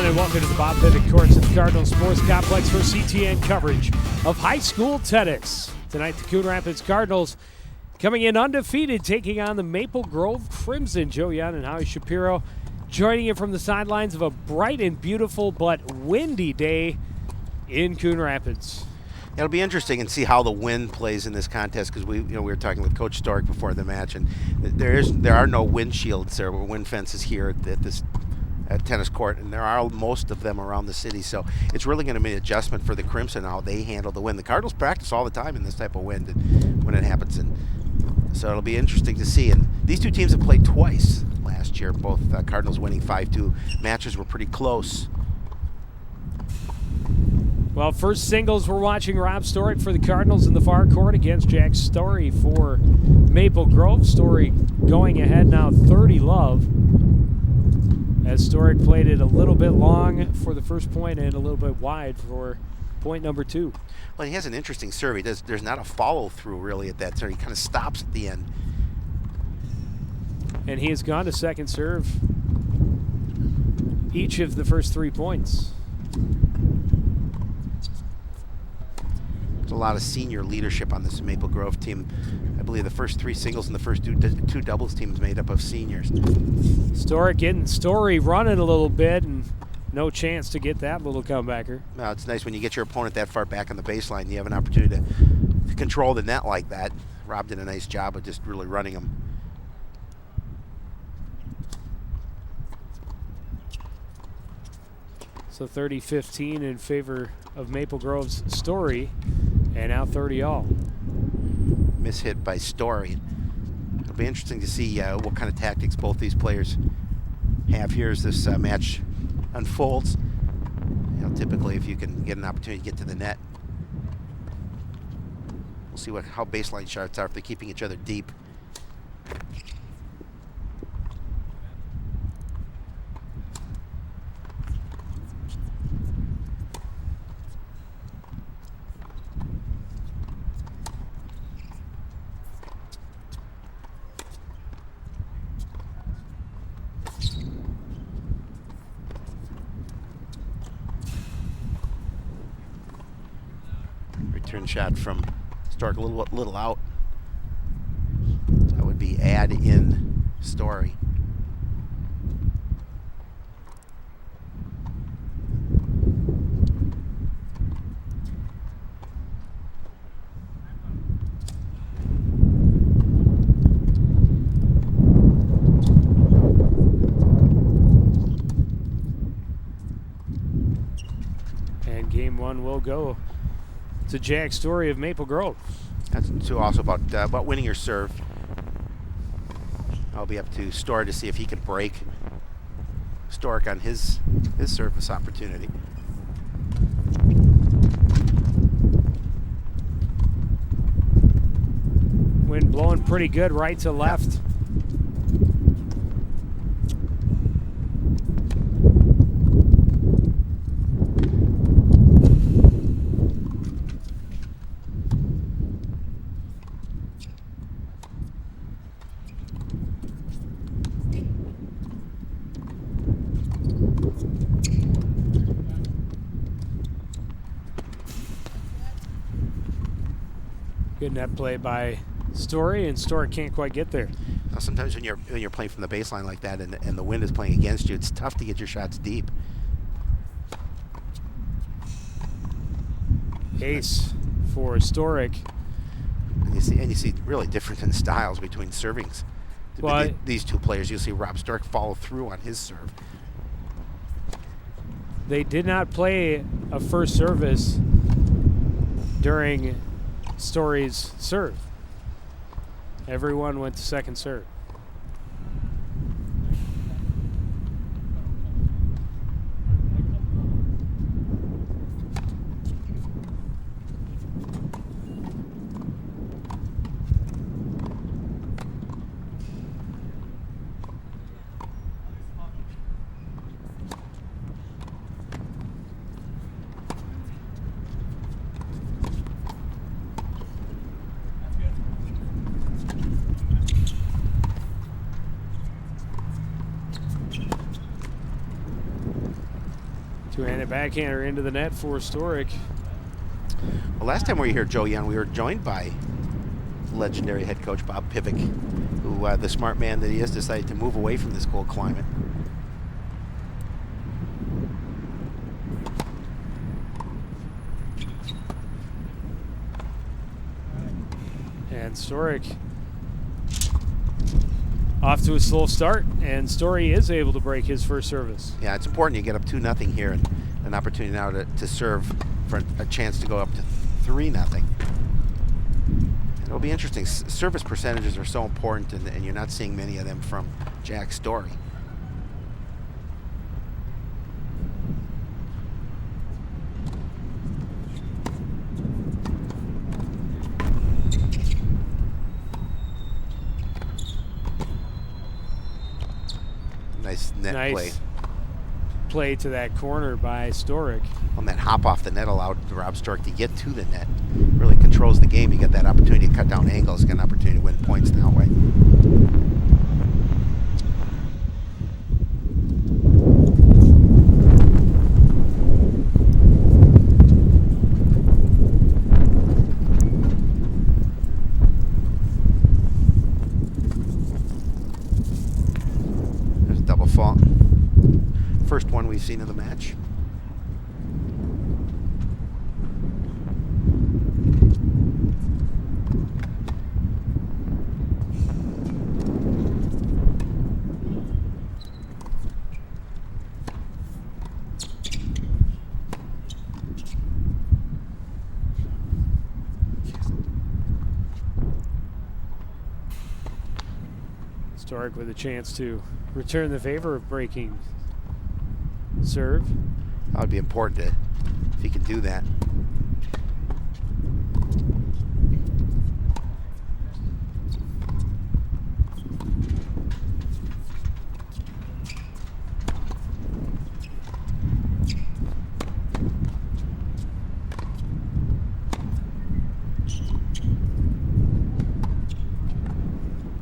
and welcome to the Bob Pivot courts at the Cardinal Sports Complex for CTN coverage of high school tennis. Tonight, the Coon Rapids Cardinals coming in undefeated, taking on the Maple Grove Crimson. Joe Young and Howie Shapiro joining you from the sidelines of a bright and beautiful but windy day in Coon Rapids. It'll be interesting and see how the wind plays in this contest, because we were talking with Coach Stork before the match, and there are no wind shields there, or wind fences here at this tennis court, and there are most of them around the city. So it's really going to be an adjustment for the Crimson how they handle the wind. The Cardinals practice all the time in this type of wind when it happens, and so it'll be interesting to see. And these two teams have played twice last year, both Cardinals winning 5-2. Matches were pretty close. Well, first singles, we're watching Rob Storick for the Cardinals in the far court against Jack Story for Maple Grove. Story going ahead now 30-love. As Storick played it a little bit long for the first point and a little bit wide for point number 2. Well, he has an interesting serve. There's not a follow-through really at that serve. He kind of stops at the end. And he has gone to second serve each of the first 3 points. There's a lot of senior leadership on this Maple Grove team. I believe the first 3 singles and the first two doubles teams made up of seniors. Storick getting Story running a little bit, and no chance to get that little comebacker. Well, it's nice when you get your opponent that far back on the baseline. You have an opportunity to control the net like that. Rob did a nice job of just really running him. So 30-15 in favor of Maple Grove's Story, and now 30-all. Mishit by Story. It'll be interesting to see what kind of tactics both these players have here as this match unfolds. Typically, if you can get an opportunity to get to the net, we'll see how baseline shots are if they're keeping each other deep. Return shot from Stark, a little out. That would be add in Story. And game 1 will go to Jack Story of Maple Grove. That's too also about winning your serve. I'll be up to Story to see if he can break Stork on his service opportunity. Wind blowing pretty good right to left. Yep. Good net play by Story, and Story can't quite get there. Now, sometimes when you're playing from the baseline like that, and the wind is playing against you, it's tough to get your shots deep. Ace for Storick. And you see really different in styles between servings. Well, these two players, you'll see Rob Storick follow through on his serve. They did not play a first service during Story's serve. Everyone went to second serve. Two-handed backhander into the net for Storick. Well, last time we were here, Joe Young, we were joined by legendary head coach Bob Pivick, who, the smart man that he is, decided to move away from this cold climate. And Storick off to a slow start, and Story is able to break his first service. Yeah, it's important you get up 2-0 here, and an opportunity now to serve for a chance to go up to 3-0. It'll be interesting. Service percentages are so important, and you're not seeing many of them from Jack Story. Nice net play to that corner by Storick. On that hop off the net allowed Rob Storick to get to the net. Really controls the game. You get that opportunity to cut down angles, get an opportunity to win points that way. There's a double fault. First one we've seen in the match. Storick with a chance to return the favor of breaking serve. That would be important if he can do that.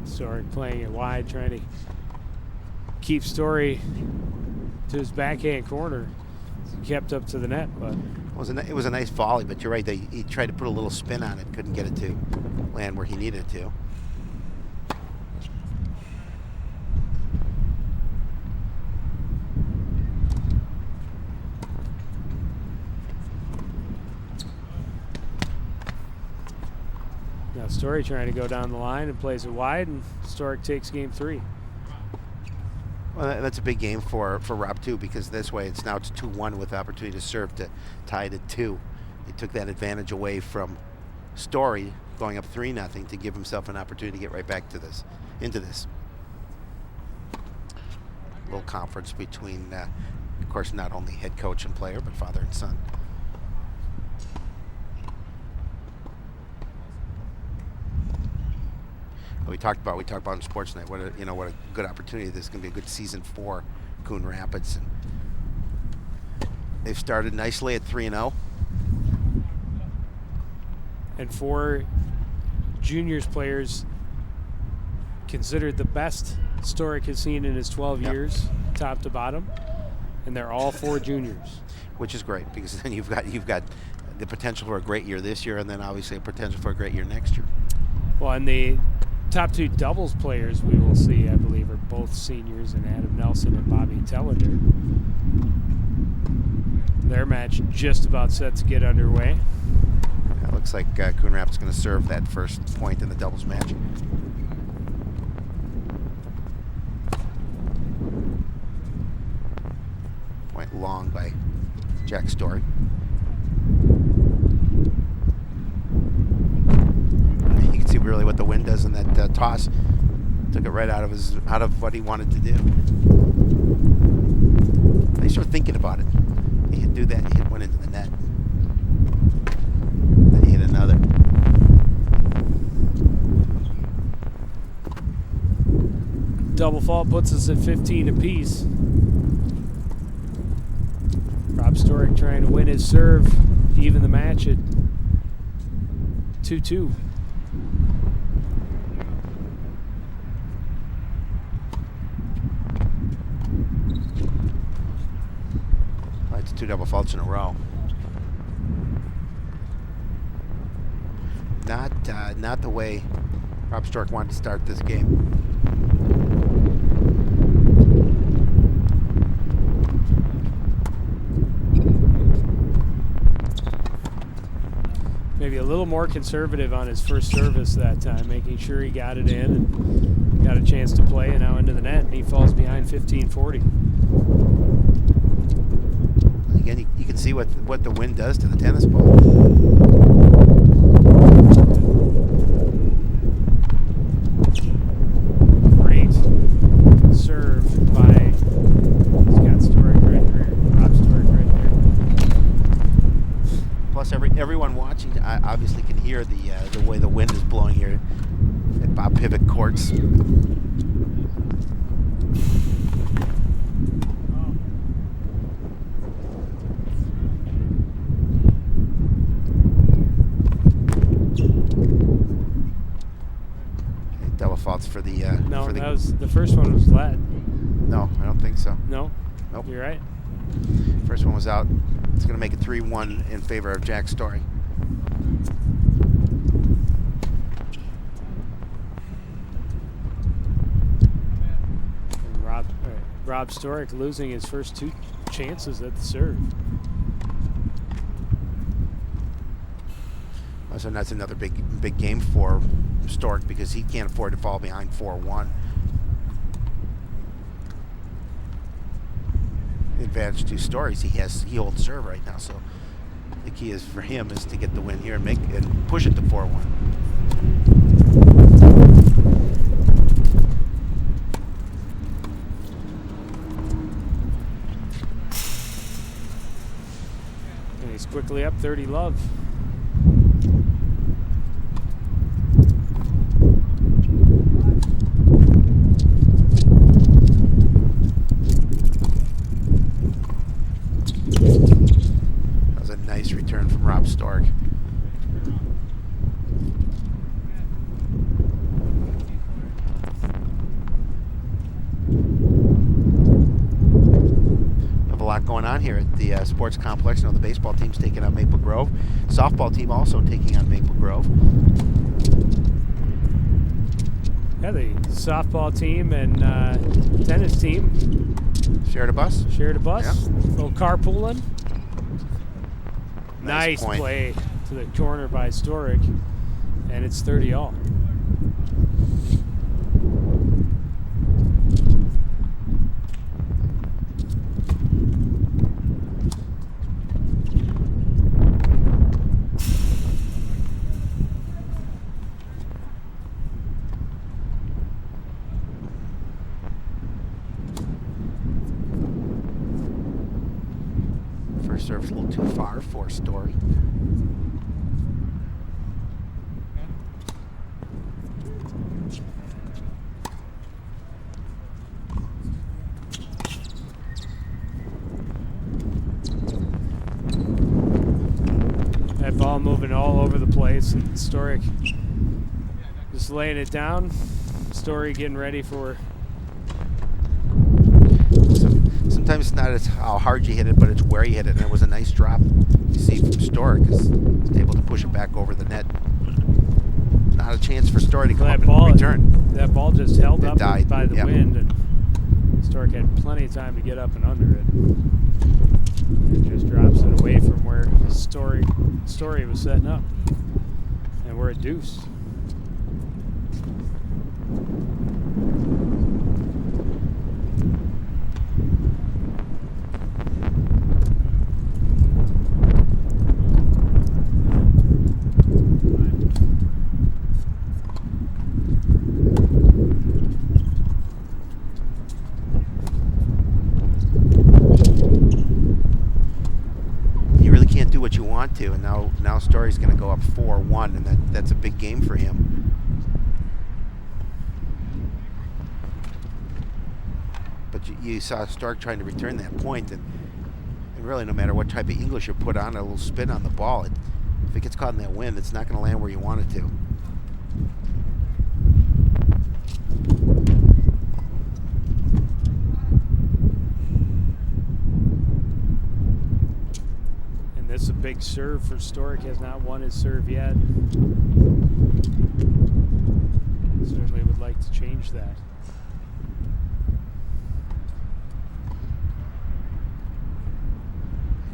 Storick playing it wide, trying to keep Story to his backhand corner. He kept up to the net, but it was a nice volley, but you're right. He tried to put a little spin on it, couldn't get it to land where he needed it to. now Story trying to go down the line and plays it wide, and Storick takes game 3. Well, that's a big game for Rob too, because this way it's 2-1 with the opportunity to serve to tie it at 2. He took that advantage away from Story going up 3-0 to give himself an opportunity to get right back to into this. Little conference between, of course, not only head coach and player, but father and son. We talked about on Sports Night what a good opportunity. This is going to be a good season for Coon Rapids. And they've started nicely at 3-0. And 4 juniors players considered the best Storick has seen in his 12 years, top to bottom, and they're all 4 juniors, which is great, because then you've got the potential for a great year this year, and then obviously a potential for a great year next year. Well, and the top 2 doubles players we will see, I believe, are both seniors, in Adam Nelson and Bobby Tellender. Their match just about set to get underway. It looks like Coon Rapids is going to serve that first point in the doubles match. Point long by Jack Story. You can see really what the wind does in that toss. Took it right out of what he wanted to do. He started thinking about it. He could do that. He went into the net. Then he hit another. Double fault puts us at 15 apiece. Rob Storick trying to win his serve, even the match at 2-2. 2 double faults in a row. Not the way Rob Stork wanted to start this game. Maybe a little more conservative on his first service that time, making sure he got it in and got a chance to play, and now into the net, and he falls behind 15-40. Again, you can see what the wind does to the tennis ball. Great serve by Scott Stork right there, Rob Stork right there. Plus, everyone watching obviously can hear the way the wind is blowing here at Bob Pivot Courts. Double faults for the No, that was the first one was flat. No, I don't think so. No, Nope. You're right. First one was out. It's going to make it 3-1 in favor of Jack Story. And Rob Stork losing his first 2 chances at the serve. So that's another big game for Stork because he can't afford to fall behind 4-1. The advantage to Stories, he holds serve right now, so the key is for him is to get the win here and push it to 4-1. And he's quickly up 30 love. That was a nice return from Rob Stork. Have a lot going on here at the sports complex. You know, the baseball team's taking on Maple Grove. Softball team also taking on Maple Grove. Yeah, the softball team and tennis team Shared a bus. shared a bus. Yeah. Little carpooling. Nice Nice point. play to the corner by Storick, and it's 30 all. First serve's a little too far for Story. That ball moving all over the place, and Storick just laying it down. Story getting ready for. Sometimes it's not as how hard you hit it, but it's where you hit it, and it was a nice drop. You see from Story because he's able to push it back over the net. Not a chance for Story to come up and return. That ball just held It up died. by the Yep. wind, and Storick had plenty of time to get up and under it. It just drops it away from where Story was setting up, and we're at deuce. You really can't do what you want to, and now Story's going to go up 4-1, and that's a big game for him. But you saw Stark trying to return that point, and really no matter what type of English you put on, a little spin on the ball, if it gets caught in that wind, it's not going to land where you want it to. big serve for Stork. Has not won his serve yet. Certainly would like to change that.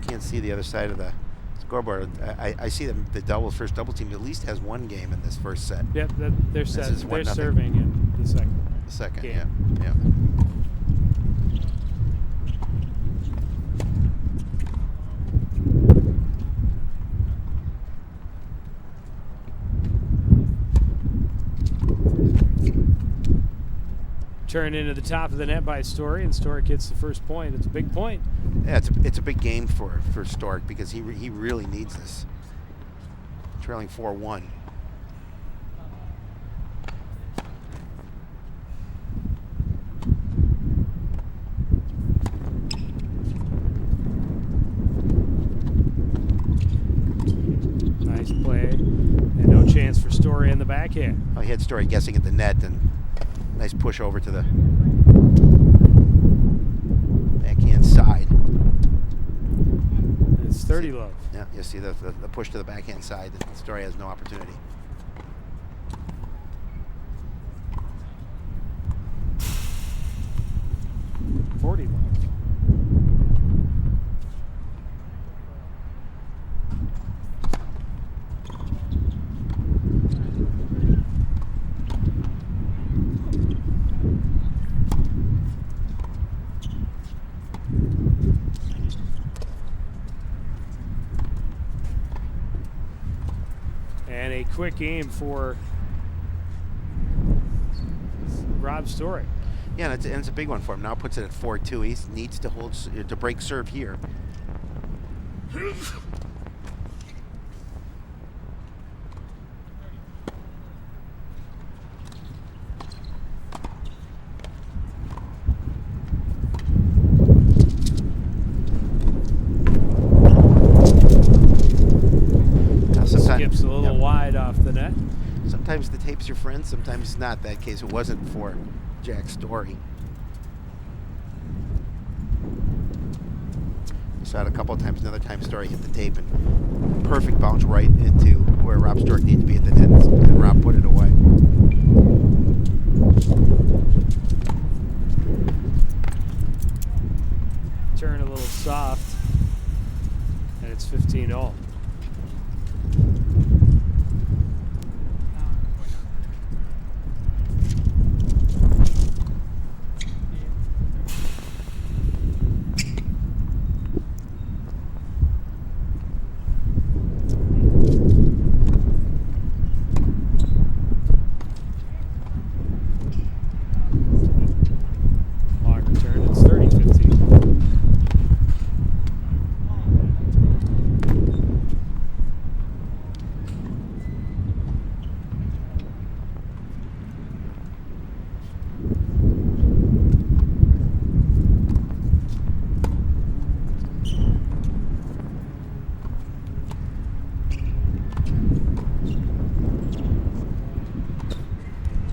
Can't see the other side of the scoreboard. I see the first double team at least has one game in this first set. Yep, they're set. They're 1-0. serving in the second. The second, game. yeah. Turn into the top of the net by Story, and Story gets the first point. It's a big point. Yeah, it's a big game for Stork because he really needs this. Trailing 4-1. Nice play, and no chance for Story in the backhand. Oh, he had Story guessing at the net, and nice push over to the backhand side. It's 30 love. Yeah, you see the push to the backhand side. The Story has no opportunity. $40 love. And a quick game for Rob Story. Yeah, and it's a big one for him. Now puts it at 4-2. He needs to to break serve here. Skips a little wide off the net. Sometimes the tape's your friend, sometimes it's not. That case, it wasn't for Jack Story. Saw it a couple of times. Another time, Story hit the tape and perfect bounce right into where Rob Stork needs to be at the net, and Rob put it away. Turn a little soft, and it's 15-all.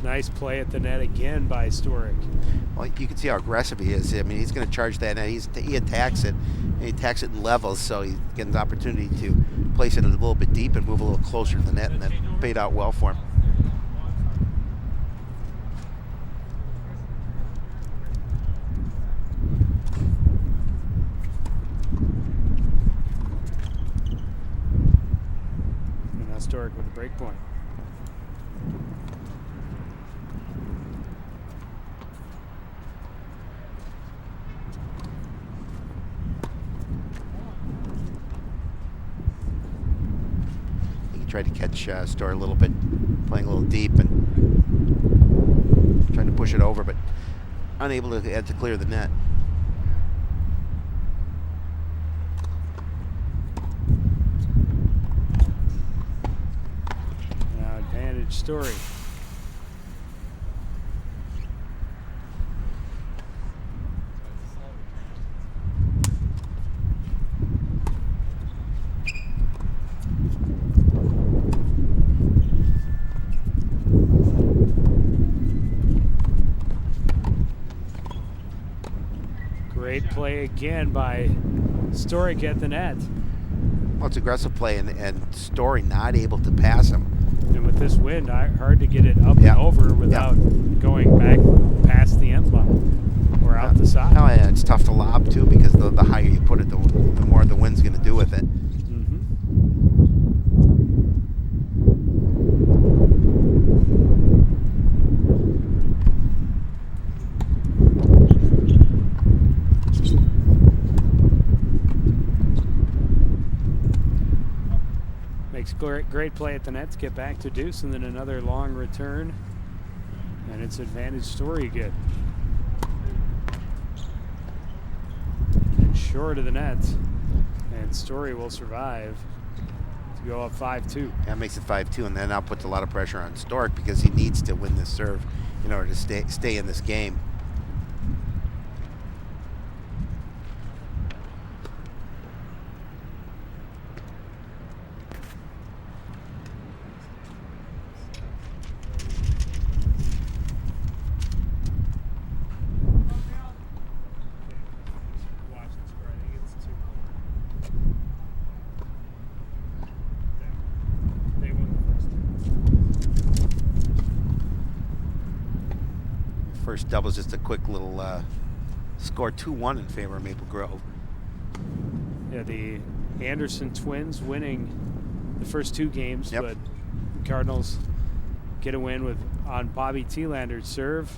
Nice play at the net again by Storick. Well, you can see how aggressive he is. I mean, he's going to charge that net. He attacks it, and he attacks it in levels, so he gets an opportunity to place it a little bit deep and move a little closer to the net, and that paid out well for him. And now Storick with a break point. Tried to catch Story a little bit, playing a little deep and trying to push it over, but unable to clear the net. Now advantage Story. Great play again by Storick at the net. Well, it's aggressive play, and Story not able to pass him. And with this wind, hard to get it up Yeah. and over without going back past the end line or out the side. Oh, yeah, it's tough to lob too, because the higher you put it, the more the wind's going to do with it. Makes great play at the net to get back to Deuce, and then another long return, and it's advantage Story again. And short of the net, and Story will survive to go up 5-2. That makes it 5-2, and that now puts a lot of pressure on Stork, because he needs to win this serve in order to stay in this game. First double is just a quick little score, 2-1 in favor of Maple Grove. Yeah, the Anderson twins winning the first two games, Yep. but the Cardinals get a win on Bobby Tielander's serve,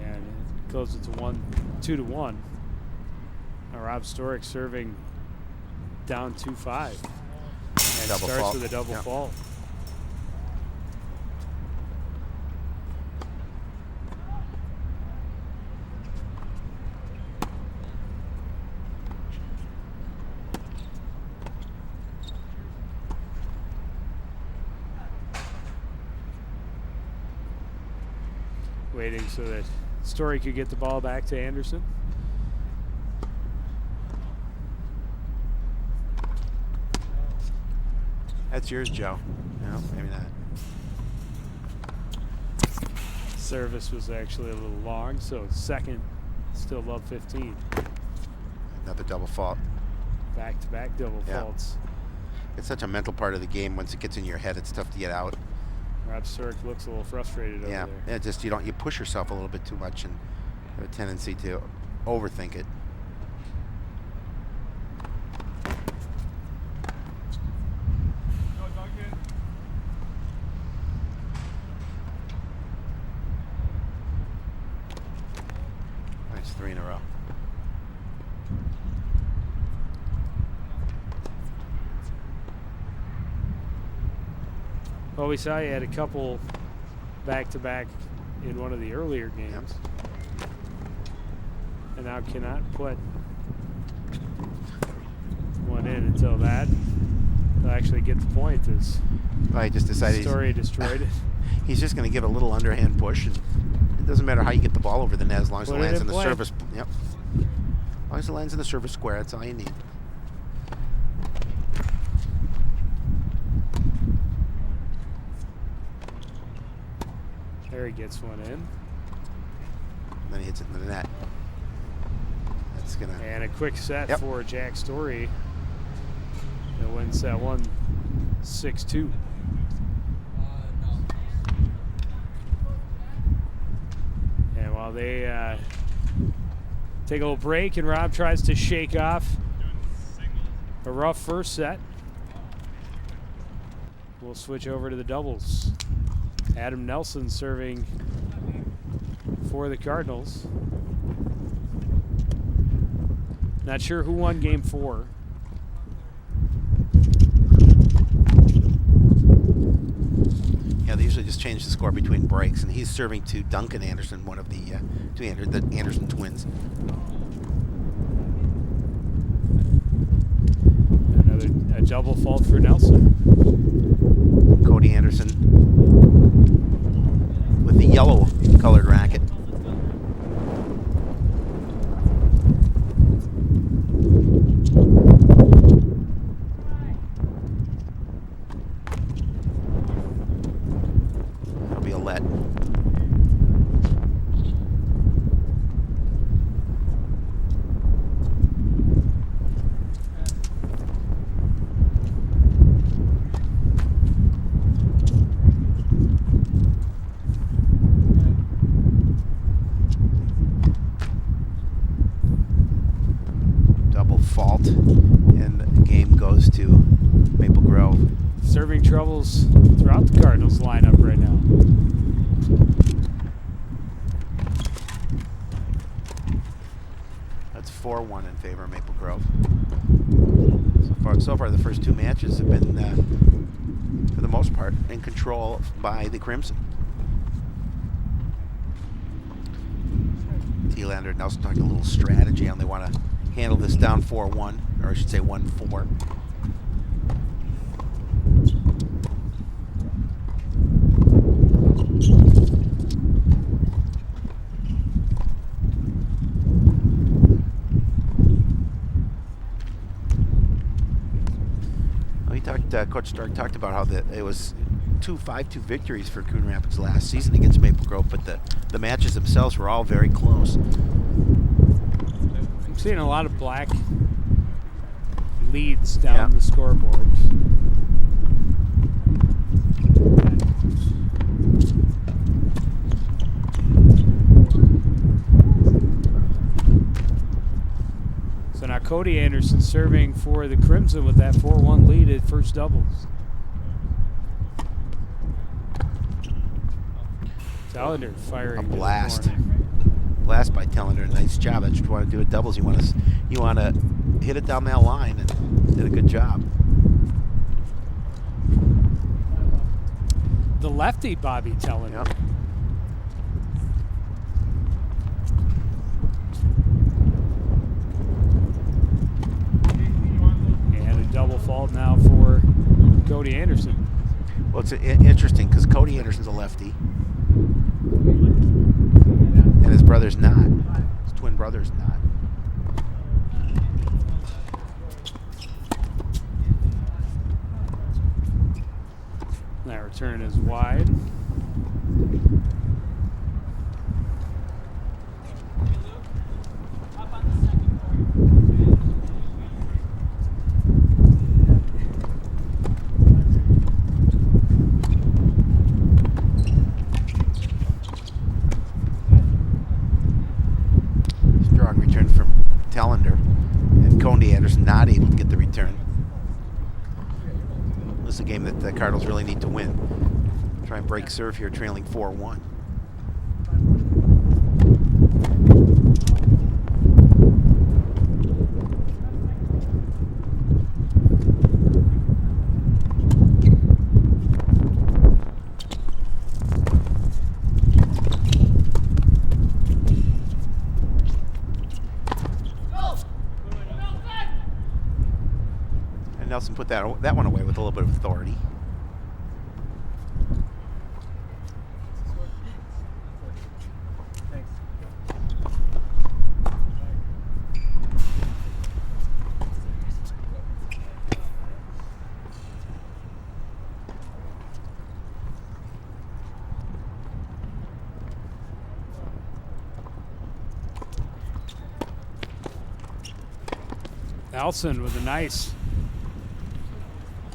and it goes to 2-1. Now Rob Storick serving down 2-5, and Double starts fault. with a double Yep. fault. Waiting so that Story could get the ball back to Anderson. That's yours, Joe. No, maybe not. Service was actually a little long, so second, still love 15. Another double fault. Back-to-back double faults. It's such a mental part of the game. Once it gets in your head, it's tough to get out. Rob Storick looks a little frustrated over there. Yeah, just you push yourself a little bit too much and have a tendency to overthink it. Nice, 3 in a row. Well, we saw you had a couple back-to-back in one of the earlier games. Yep. And now cannot put one in until that. He'll actually get the point as I just decided Story destroyed it. he's just going to give a little underhand push, and it doesn't matter how you get the ball over the net as long as it Put it lands in in the play. service. Yep. As long as it lands in the service square, that's all you need. There he gets one in. And then he hits it in the net. That's gonna. And a quick set Yep. for Jack Story. That wins that one 6-2. And while they take a little break and Rob tries to shake off a rough first set, we'll switch over to the doubles. Adam Nelson serving for the Cardinals. Not sure who won game 4. Yeah, they usually just change the score between breaks, and he's serving to Duncan Anderson, one of the the Anderson twins. A double fault for Nelson. Cody Anderson with the yellow colored racket. That'll be a let. troubles throughout the Cardinals lineup right now. That's 4-1 in favor of Maple Grove. So far the first two matches have been, for the most part, in control by the Crimson. T-Lander and Nelson talking a little strategy on they want to handle this down 4-1, or I should say 1-4. Coach Stark talked about how it was 5-2 victories for Coon Rapids last season against Maple Grove, but the matches themselves were all very close. I'm seeing a lot of black leads down the scoreboards. So now Cody Anderson serving for the Crimson with that 4-1 lead at first doubles. Tellender firing a blast. to the corner. Blast by Tellender. Nice job. That's what you want to do at doubles. You want to hit it down that line, and did a good job. The lefty Bobby Tellender. Yep. Double fault now for Cody Anderson. Well, it's interesting because Cody Anderson's a lefty, and his brother's not. His twin brother's not. That return is wide. Not able to get the return. This is a game that the Cardinals really need to win. Try and break serve here, trailing 4-1. Nelson put that one away with a little bit of authority. Thanks. Nelson with a nice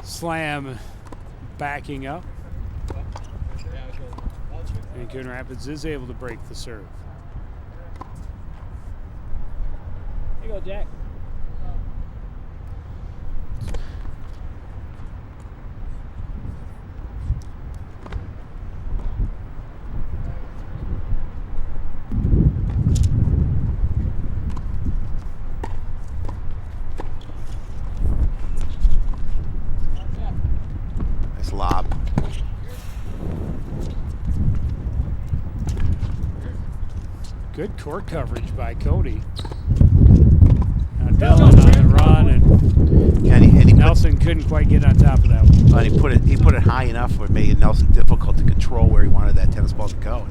slam backing up. And Coon Rapids is able to break the serve. Here you go, Jack. Lob. Good court coverage by Cody. Now Dylan on the run, and Nelson couldn't quite get on top of that one. But he put it high enough where it made Nelson difficult to control where he wanted that tennis ball to go.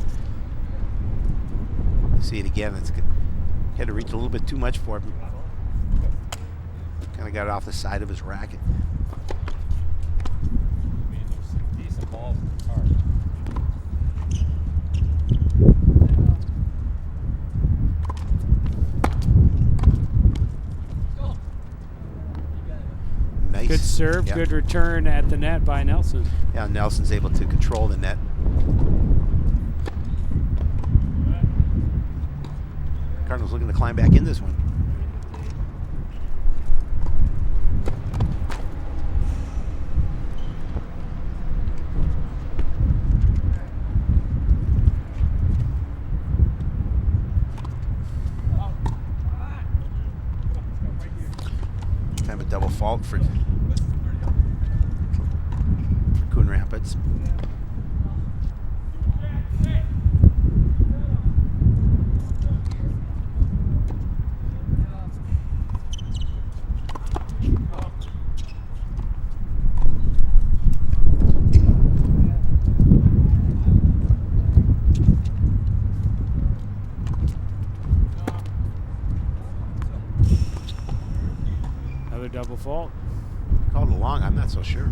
You see it again. It's good. Had to reach a little bit too much for him. Kind of got it off the side of his racket. Nice. Good serve, Yep. Good return at the net by Nelson. Yeah, Nelson's able to control the net. Cardinals looking to climb back in this one. fault for Coon Rapids. Another double fault. Called it long, I'm not so sure.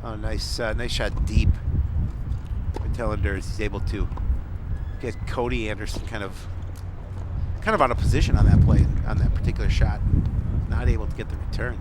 Oh, nice shot deep. Tellender is able to get Cody Anderson kind of out of position on that play, on that particular shot. Not able to get the return.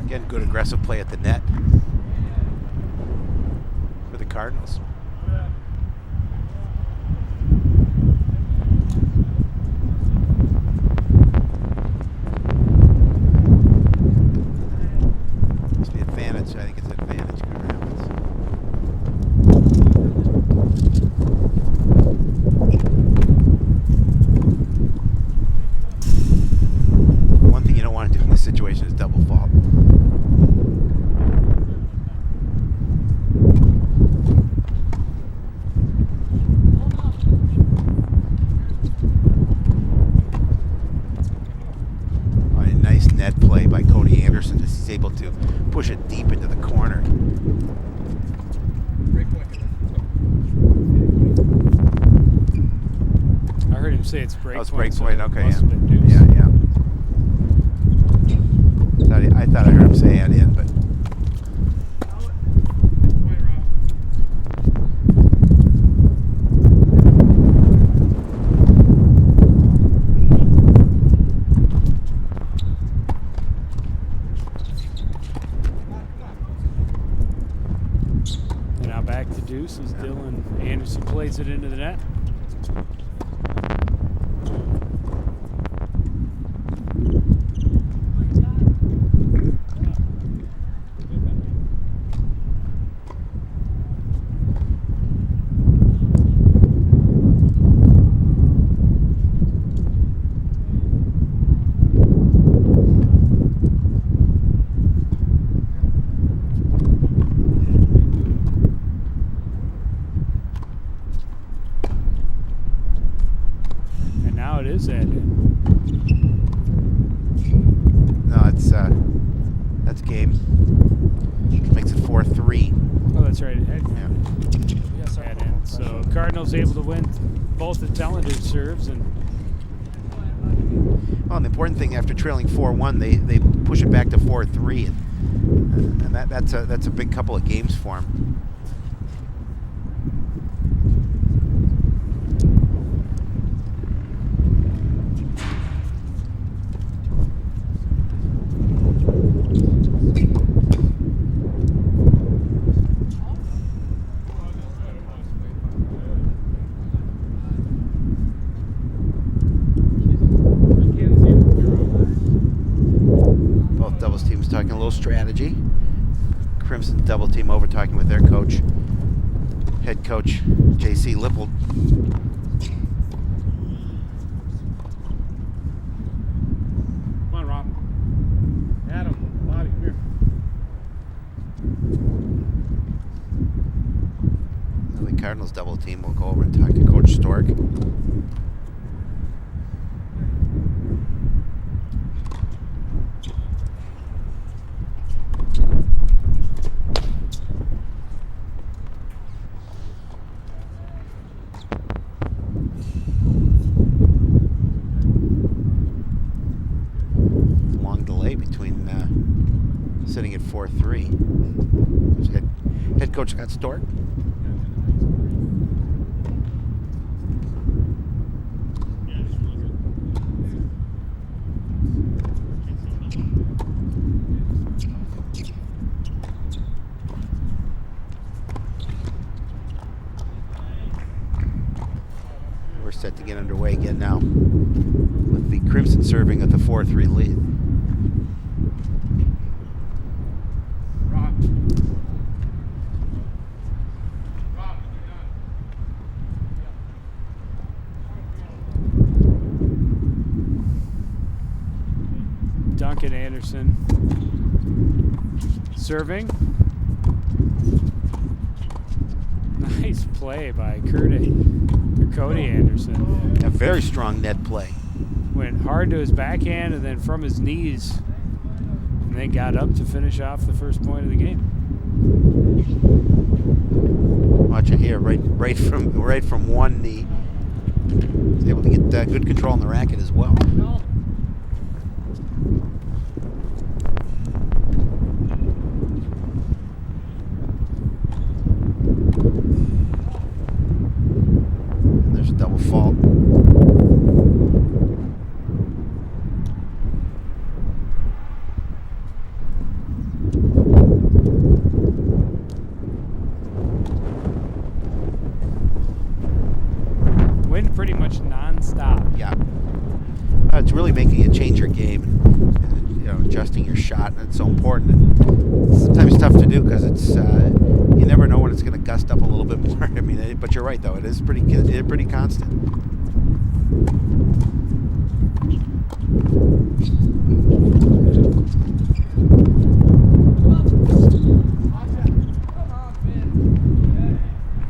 Again, good aggressive play at the net for the Cardinals. It's the advantage. I think it's an advantage. Coon Rapids. One thing you don't want to do in this situation is double fault. Net play by Cody Anderson as he's able to push it deep into the corner. I heard him say it's break point. Oh, it's break point. Okay, must yeah. have been deuce. Yeah. I thought I heard him say add in, but. Back to deuce as Dylan Anderson plays it into the net. It is that in. No, that's game. Makes it 4-3. Oh, that's right. Head Yeah. in. So Cardinals able to win both the Tellender serves and. Well, and the important thing after trailing 4-1, they push it back to 4-3, and that's a big couple of games for them. Doubles teams talking a little strategy. Crimson double team over talking with their coach, head coach J.C. Lippold. Come on, Rob. Adam, Bobby, come here. The Cardinals double team will go over and talk to Coach Stork. sitting at 4-3. Head coach Scott Stork. We're set to get underway again now, with the Crimson serving at the 4-3 lead. Duncan Anderson serving. Nice play by Cody Anderson. A very strong net play. Went hard to his backhand and then from his knees, and then got up to finish off the first point of the game. Watch it here, right from one knee. He's able to get good control on the racket as well. There's a double fault. Wind pretty much non-stop. Yeah. It's really making you change your game and adjusting your shot, and it's so important. And sometimes it's tough to do because it's you never know when it's going to gust up a little bit more. I mean, but you're right though; it is pretty constant.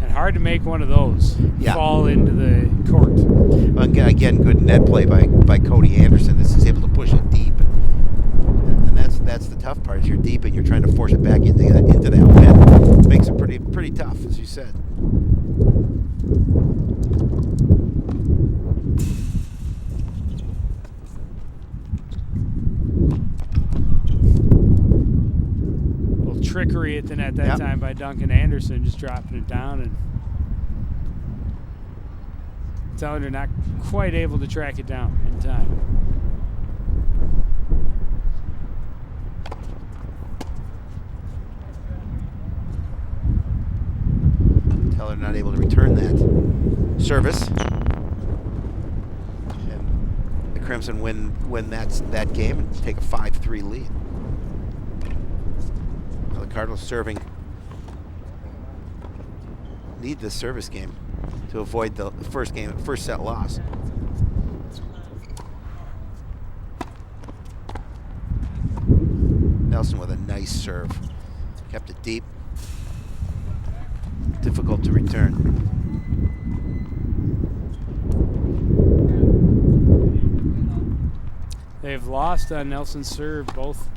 And hard to make one of those Yeah. fall into the court. Again, good net play by Cody Anderson. This is able to push it deep, and that's the tough part. Is you're deep and you're trying to force it back into that wind. It makes it pretty tough, as you said. Little trickery at the net that time by Duncan Anderson, just dropping it down and telling her not quite able to track it down in time. Teller not able to return that service, and the Crimson win that game and take a 5-3 lead. Now the Cardinals serving need this service game to avoid the first set loss. Nelson with a nice serve, kept it deep. Difficult to return. They've lost on Nelson's serve both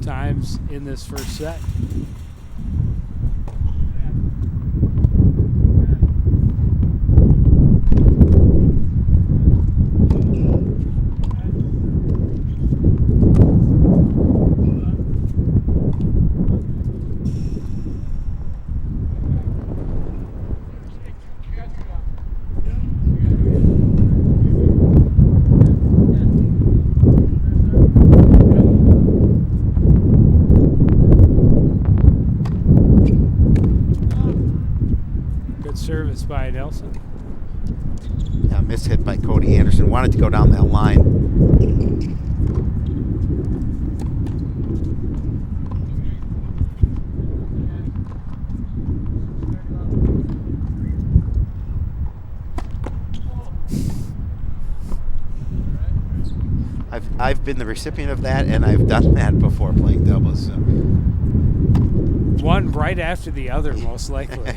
times in this first set. Service by Nelson. Yeah, miss hit by Cody Anderson. Wanted to go down that line. I've been the recipient of that, and I've done that before playing doubles. So. One right after the other, most likely.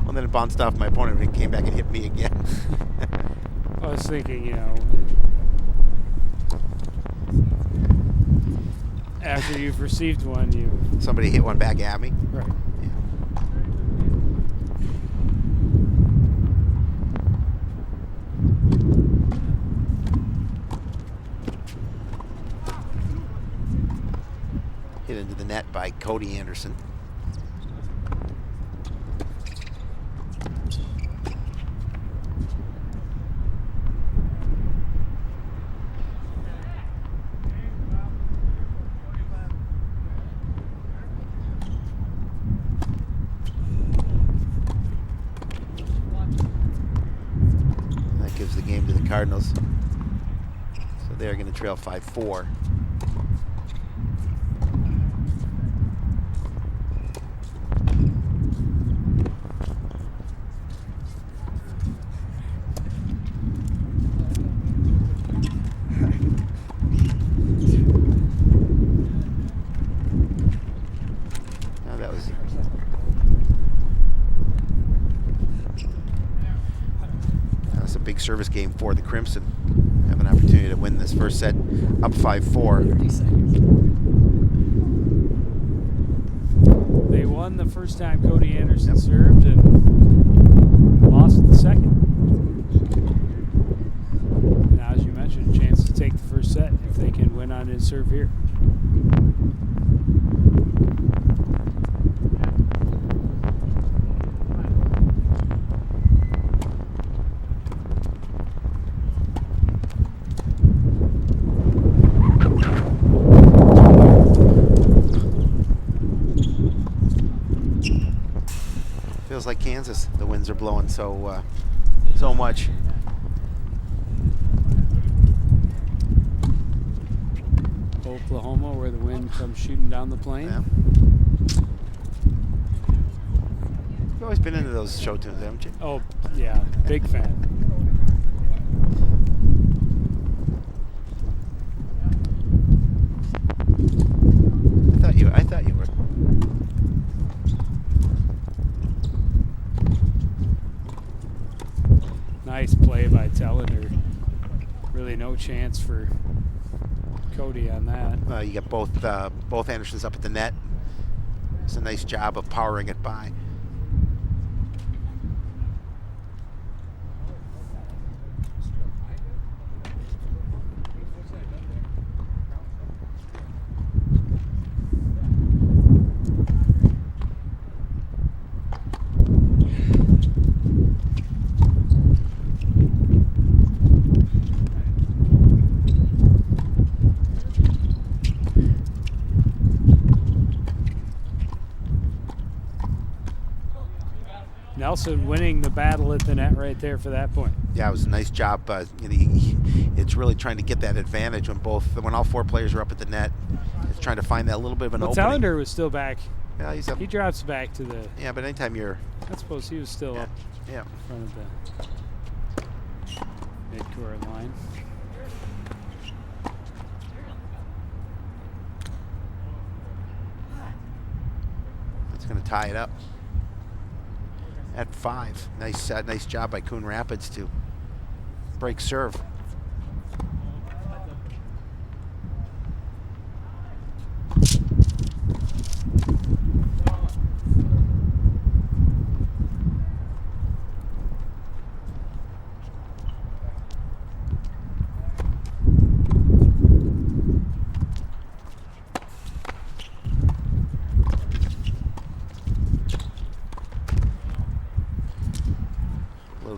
Well, then it bounced off my opponent and it came back and hit me again. I was thinking, after you've received one, somebody hit one back at me. Right. Yeah. net by Cody Anderson. That gives the game to the Cardinals. So they're going to trail 5-4. That's a big service game for the Crimson. Have an opportunity to win this first set up 5-4. 30 seconds. They won the first time Cody Anderson served and lost the second. Now, as you mentioned, a chance to take the first set if they can win on his serve here. Feels like Kansas. The winds are blowing so much. Oklahoma, where the wind comes shooting down the plain. Yeah. You've always been into those show tunes, haven't you? Oh, yeah, big fan. I thought you were. Nice play by Tellender. Really no chance for Cody on that. You got both Andersons up at the net. It's a nice job of powering it by. Nelson winning the battle at the net right there for that point. Yeah, it was a nice job. It's really trying to get that advantage when all four players are up at the net. It's trying to find that little bit of an opening. Tellender was still back. Yeah, he's up. He drops back to the. Yeah, but anytime you're. I suppose he was still up Yeah. in front of the mid-court line. It's going to tie it up at 5. Nice job by Coon Rapids to break serve.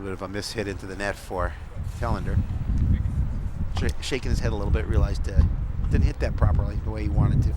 Of a miss hit into the net for Tellender. Shaking his head a little bit, realized didn't hit that properly the way he wanted to.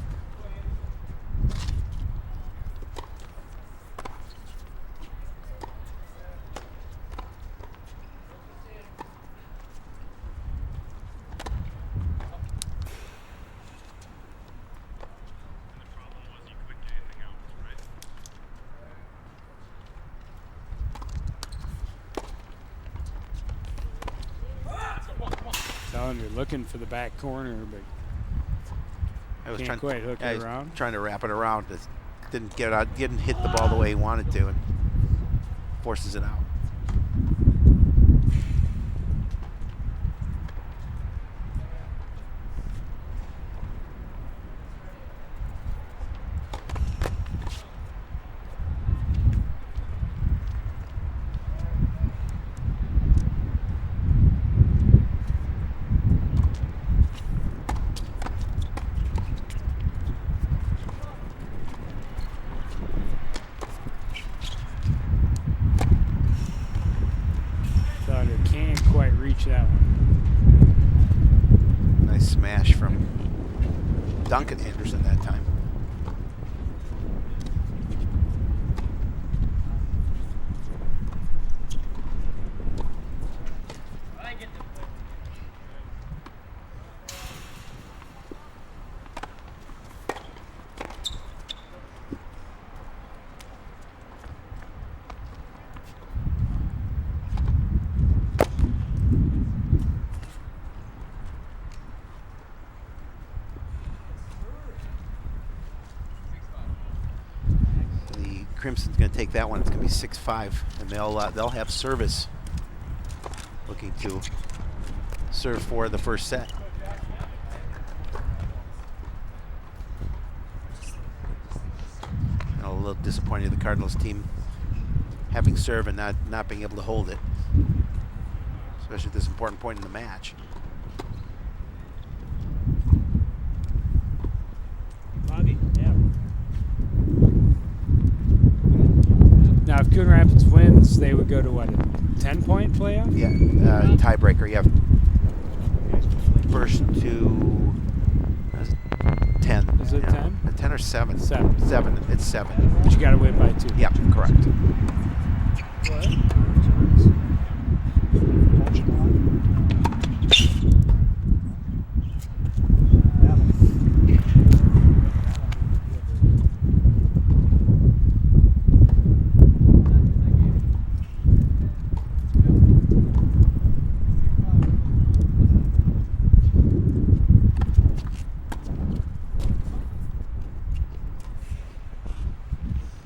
Tellender looking for the back corner, but can't quite hook it around. Trying to wrap it around. Didn't get out. Didn't hit the ball the way he wanted to, and forces it out. reach that one. Nice smash from Duncan Anderson that time. Crimson's going to take that one. It's going to be 6-5, and they'll have service, looking to serve for the first set. A little disappointed the Cardinals team having serve and not being able to hold it, especially at this important point in the match. Now, if Coon Rapids wins, they would go to what, a 10-point playoff? Yeah, tiebreaker. You have first to 10. Is it 10? 10 or 7? 7. 7. It's 7. But you got to win by 2. Yep, correct.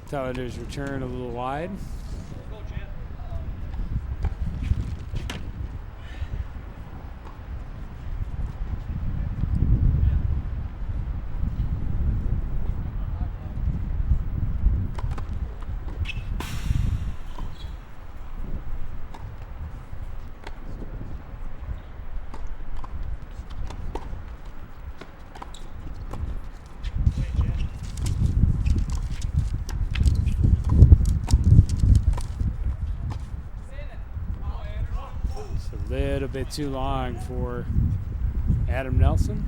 Teller's return a little wide. A little bit too long for Adam Nelson.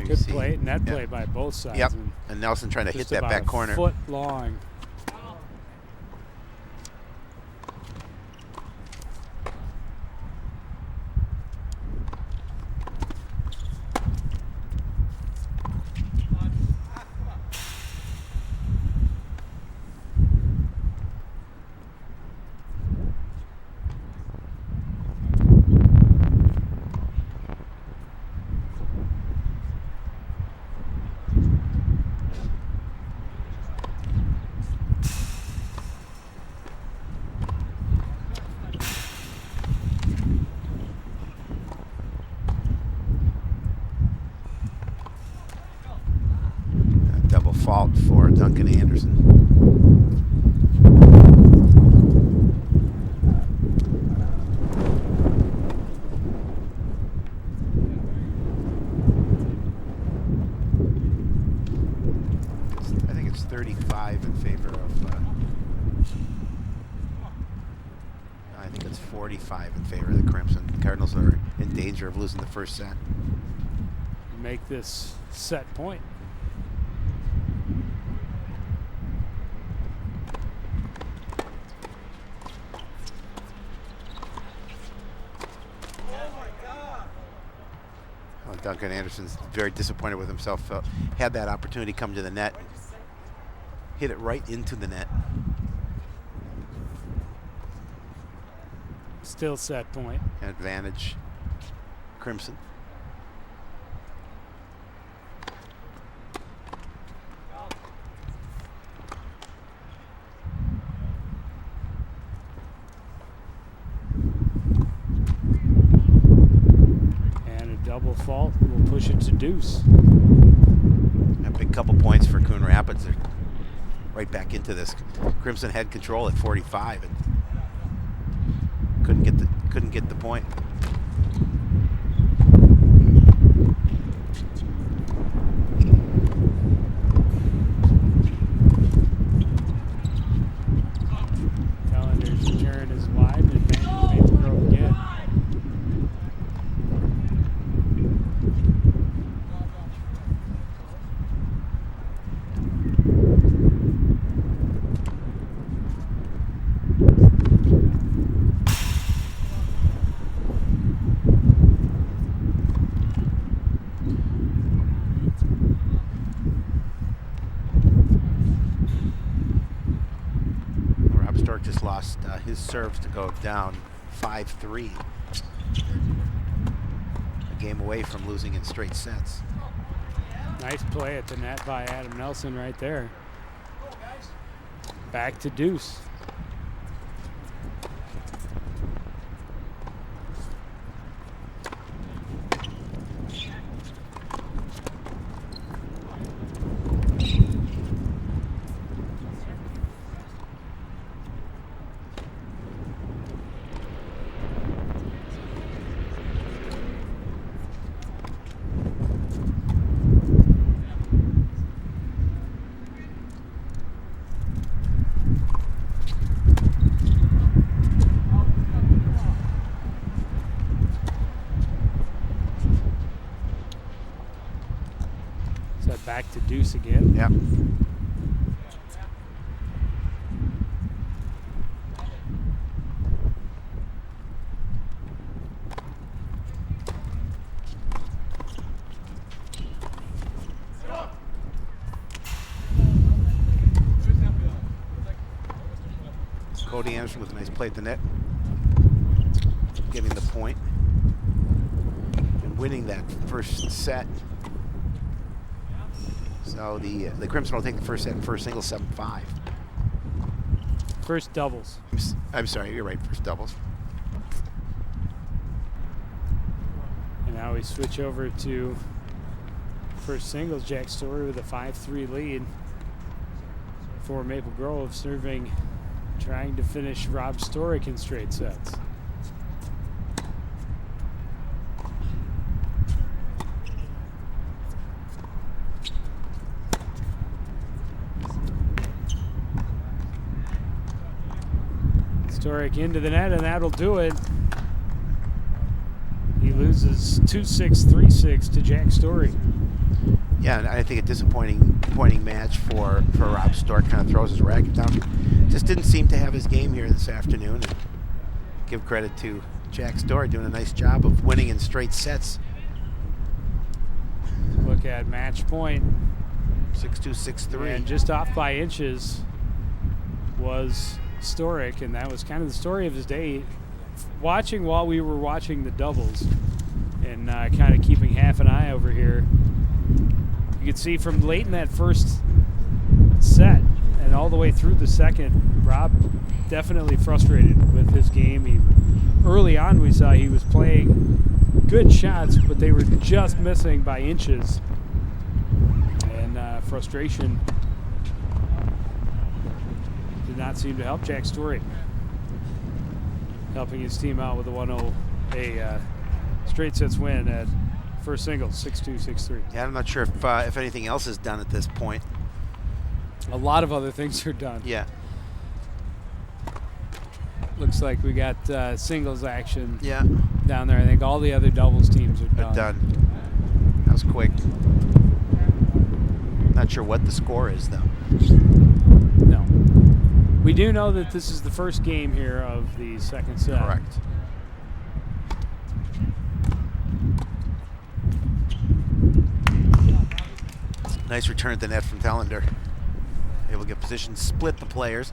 Good play, net play by both sides. Yep, and Nelson trying to hit that back corner. Foot long. Fault for Duncan Anderson. I think it's 35 in favor of. I think it's 45 in favor of the Crimson. The Cardinals are in danger of losing the first set. Make this set point. Duncan Anderson's very disappointed with himself. Had that opportunity come to the net, hit it right into the net. Still set point. Advantage, Crimson. Double fault will push it to deuce. A big couple points for Coon Rapids. They're right back into this. Crimson had control at 45 and couldn't get the point. lost his serves to go down 5-3. A game away from losing in straight sets. Nice play at the net by Adam Nelson right there. Back to deuce. Back to deuce again. Yep. Cody Anderson with a nice play at the net, getting the point and winning that first set. So the Crimson will take the first set and first single 7-5. First doubles. I'm sorry, you're right, first doubles. And now we switch over to first singles. Jack Story with a 5-3 lead for Maple Grove, serving, trying to finish Rob Storick in straight sets. Storick into the net, and that'll do it. He loses 2-6, 3-6 to Jack Story. Yeah, and I think a disappointing match for Rob Storick. Kind of throws his racket down. Just didn't seem to have his game here this afternoon. And give credit to Jack Story doing a nice job of winning in straight sets. Look at match point. 6-2, 6-3. And just off by inches was Storick, and that was kind of the story of his day. Watching while we were watching the doubles and kind of keeping half an eye over here, you could see from late in that first set and all the way through the second, Rob definitely frustrated with his game. Early on we saw he was playing good shots, but they were just missing by inches, and frustration did not seem to help Jack Story, helping his team out with a straight sets win at first singles, 6-2, 6-3. Yeah, I'm not sure if anything else is done at this point. A lot of other things are done. Yeah. Looks like we got singles action down there. I think all the other doubles teams are done. That was quick. Not sure what the score is, though. No. We do know that this is the first game here of the second set. Correct. Nice return at the net from Tellender. Able to get position, split the players.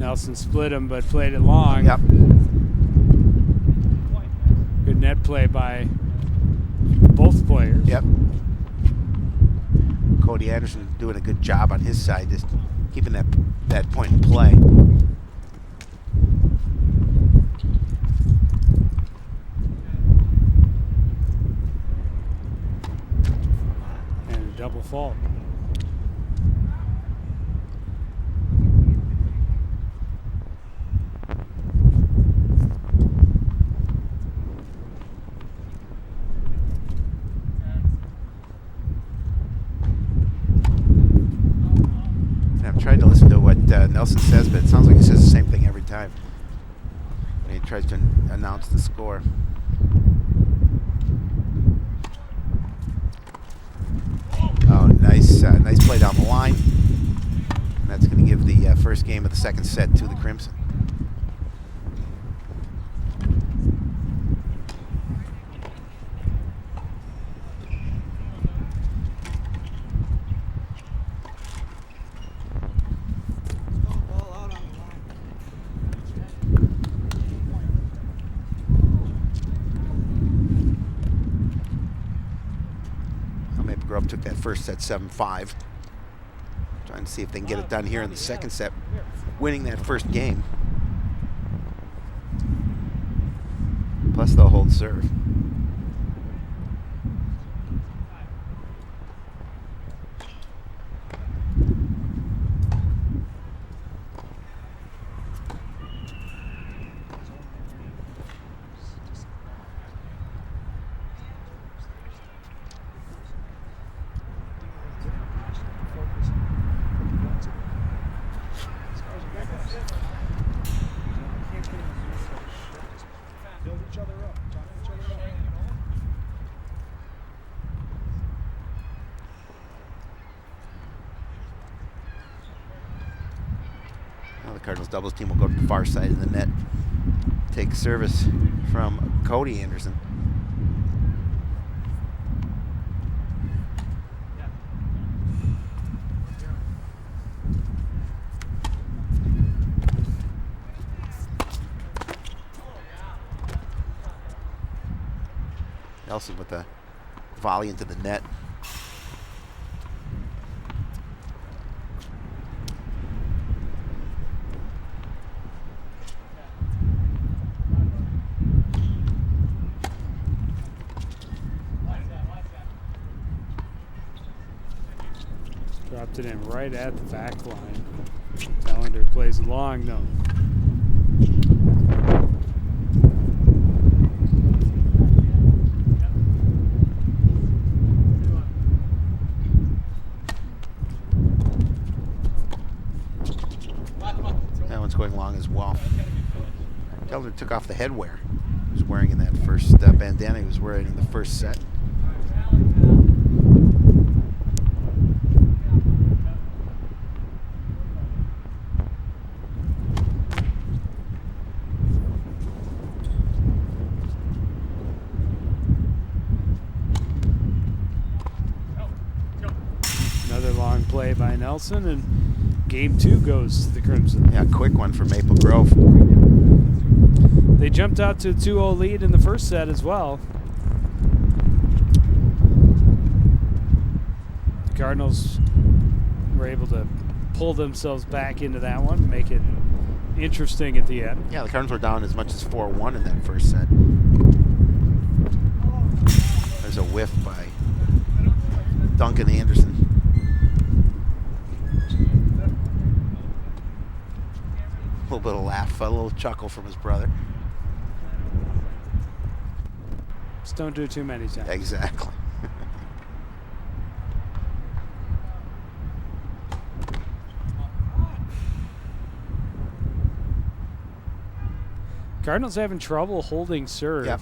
Nelson split him, but played it long. Yep. Good net play by both players. Yep. Cody Anderson doing a good job on his side, just keeping that point in play. And a double fault. I've tried to listen to what Nelson says, but it sounds like he says the same thing every time when he tries to announce the score. Oh, nice play down the line. And that's going to give the first game of the second set to the Crimson. Grove took that first set 7-5. Trying to see if they can get it done here in the second set, winning that first game. Plus they'll hold serve. Now the Cardinals doubles team will go to the far side of the net. Take service from Cody Anderson. Nelson with a volley into the net. Dropped it in right at the back line. Tallender plays long, no. That one's going long as well. Tallender took off the headwear he was wearing in that first bandana he was wearing in the first set. Another long play by Nelson, and game 2 goes to the Crimson. Yeah, quick one for Maple Grove. They jumped out to a 2-0 lead in the first set as well. The Cardinals were able to pull themselves back into that one, make it interesting at the end. Yeah, the Cardinals were down as much as 4-1 in that first set. There's a whiff by Duncan Anderson. A little bit of laugh, a little chuckle from his brother. Just don't do it too many times. Exactly. Cardinals having trouble holding serve. Yep.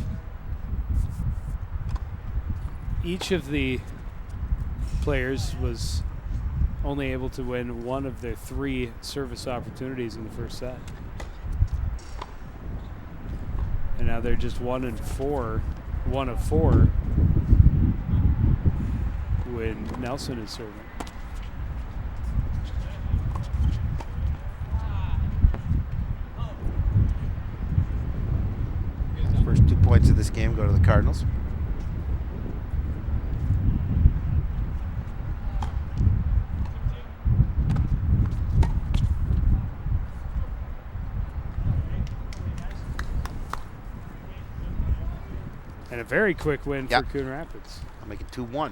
Each of the players was only able to win one of their 3 service opportunities in the first set. And now they're just 1 of 4 when Nelson is serving. points of this game go to the Cardinals. And a very quick win Yep. for Coon Rapids. I'll make it 2-1.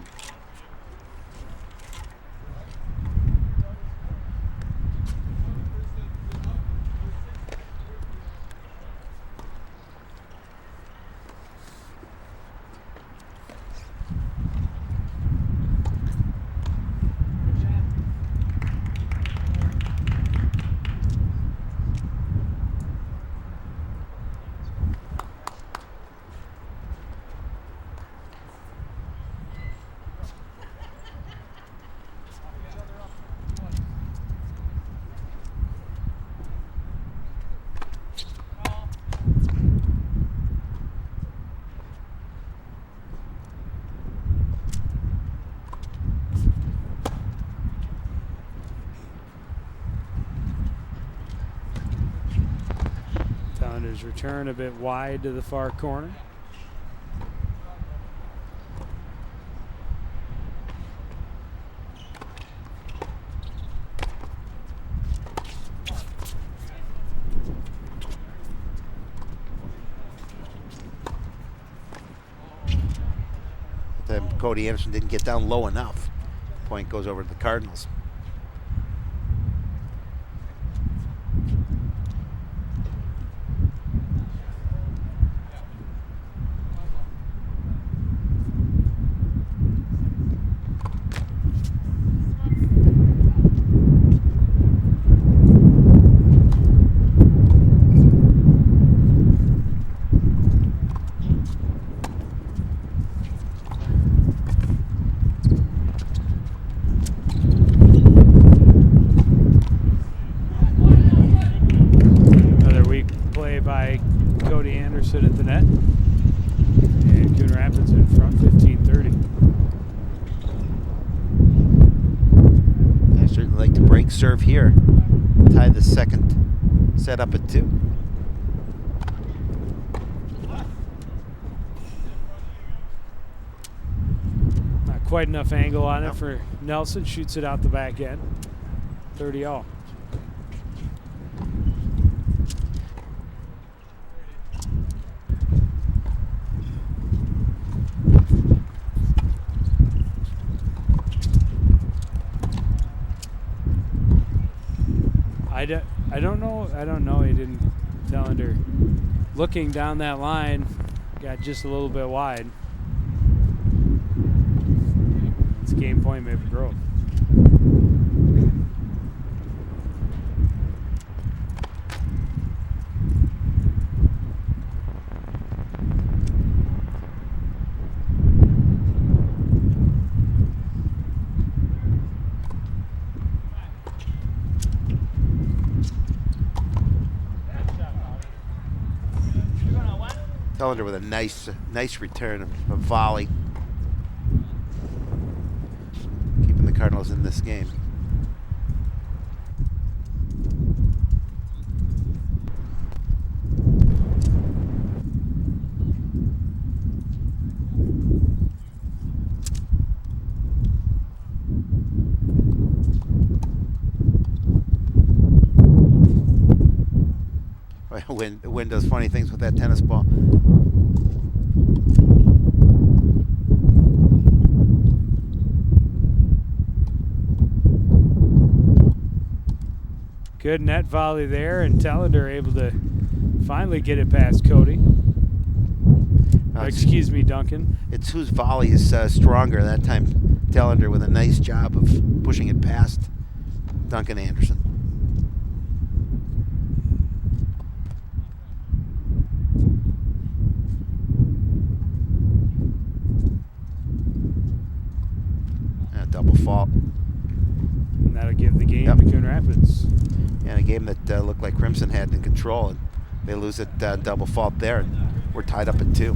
Tellender's return a bit wide to the far corner. Then Cody Anderson didn't get down low enough. Point goes over to the Cardinals. Another weak play by Cody Anderson at the net. And Coon Rapids in front 15-30. I certainly like to break serve here. Tie the second set up at 2. Not quite enough angle on No. it for Nelson. Shoots it out the back end. 30 all. I don't know. He didn't. Tellender looking down that line, got just a little bit wide. It's game point Maple Grove. Tellender with a nice return, a volley. Keeping the Cardinals in this game. Wind does funny things with that tennis ball. Good net volley there, and Tellender able to finally get it past Cody. Excuse me, Duncan. It's whose volley is stronger. That time, Tellender with a nice job of pushing it past Duncan Anderson. Double fault. And that'll give the game Yep. to Coon Rapids. And a game that looked like Crimson had in control. And they lose it double fault there. And we're tied up at 2.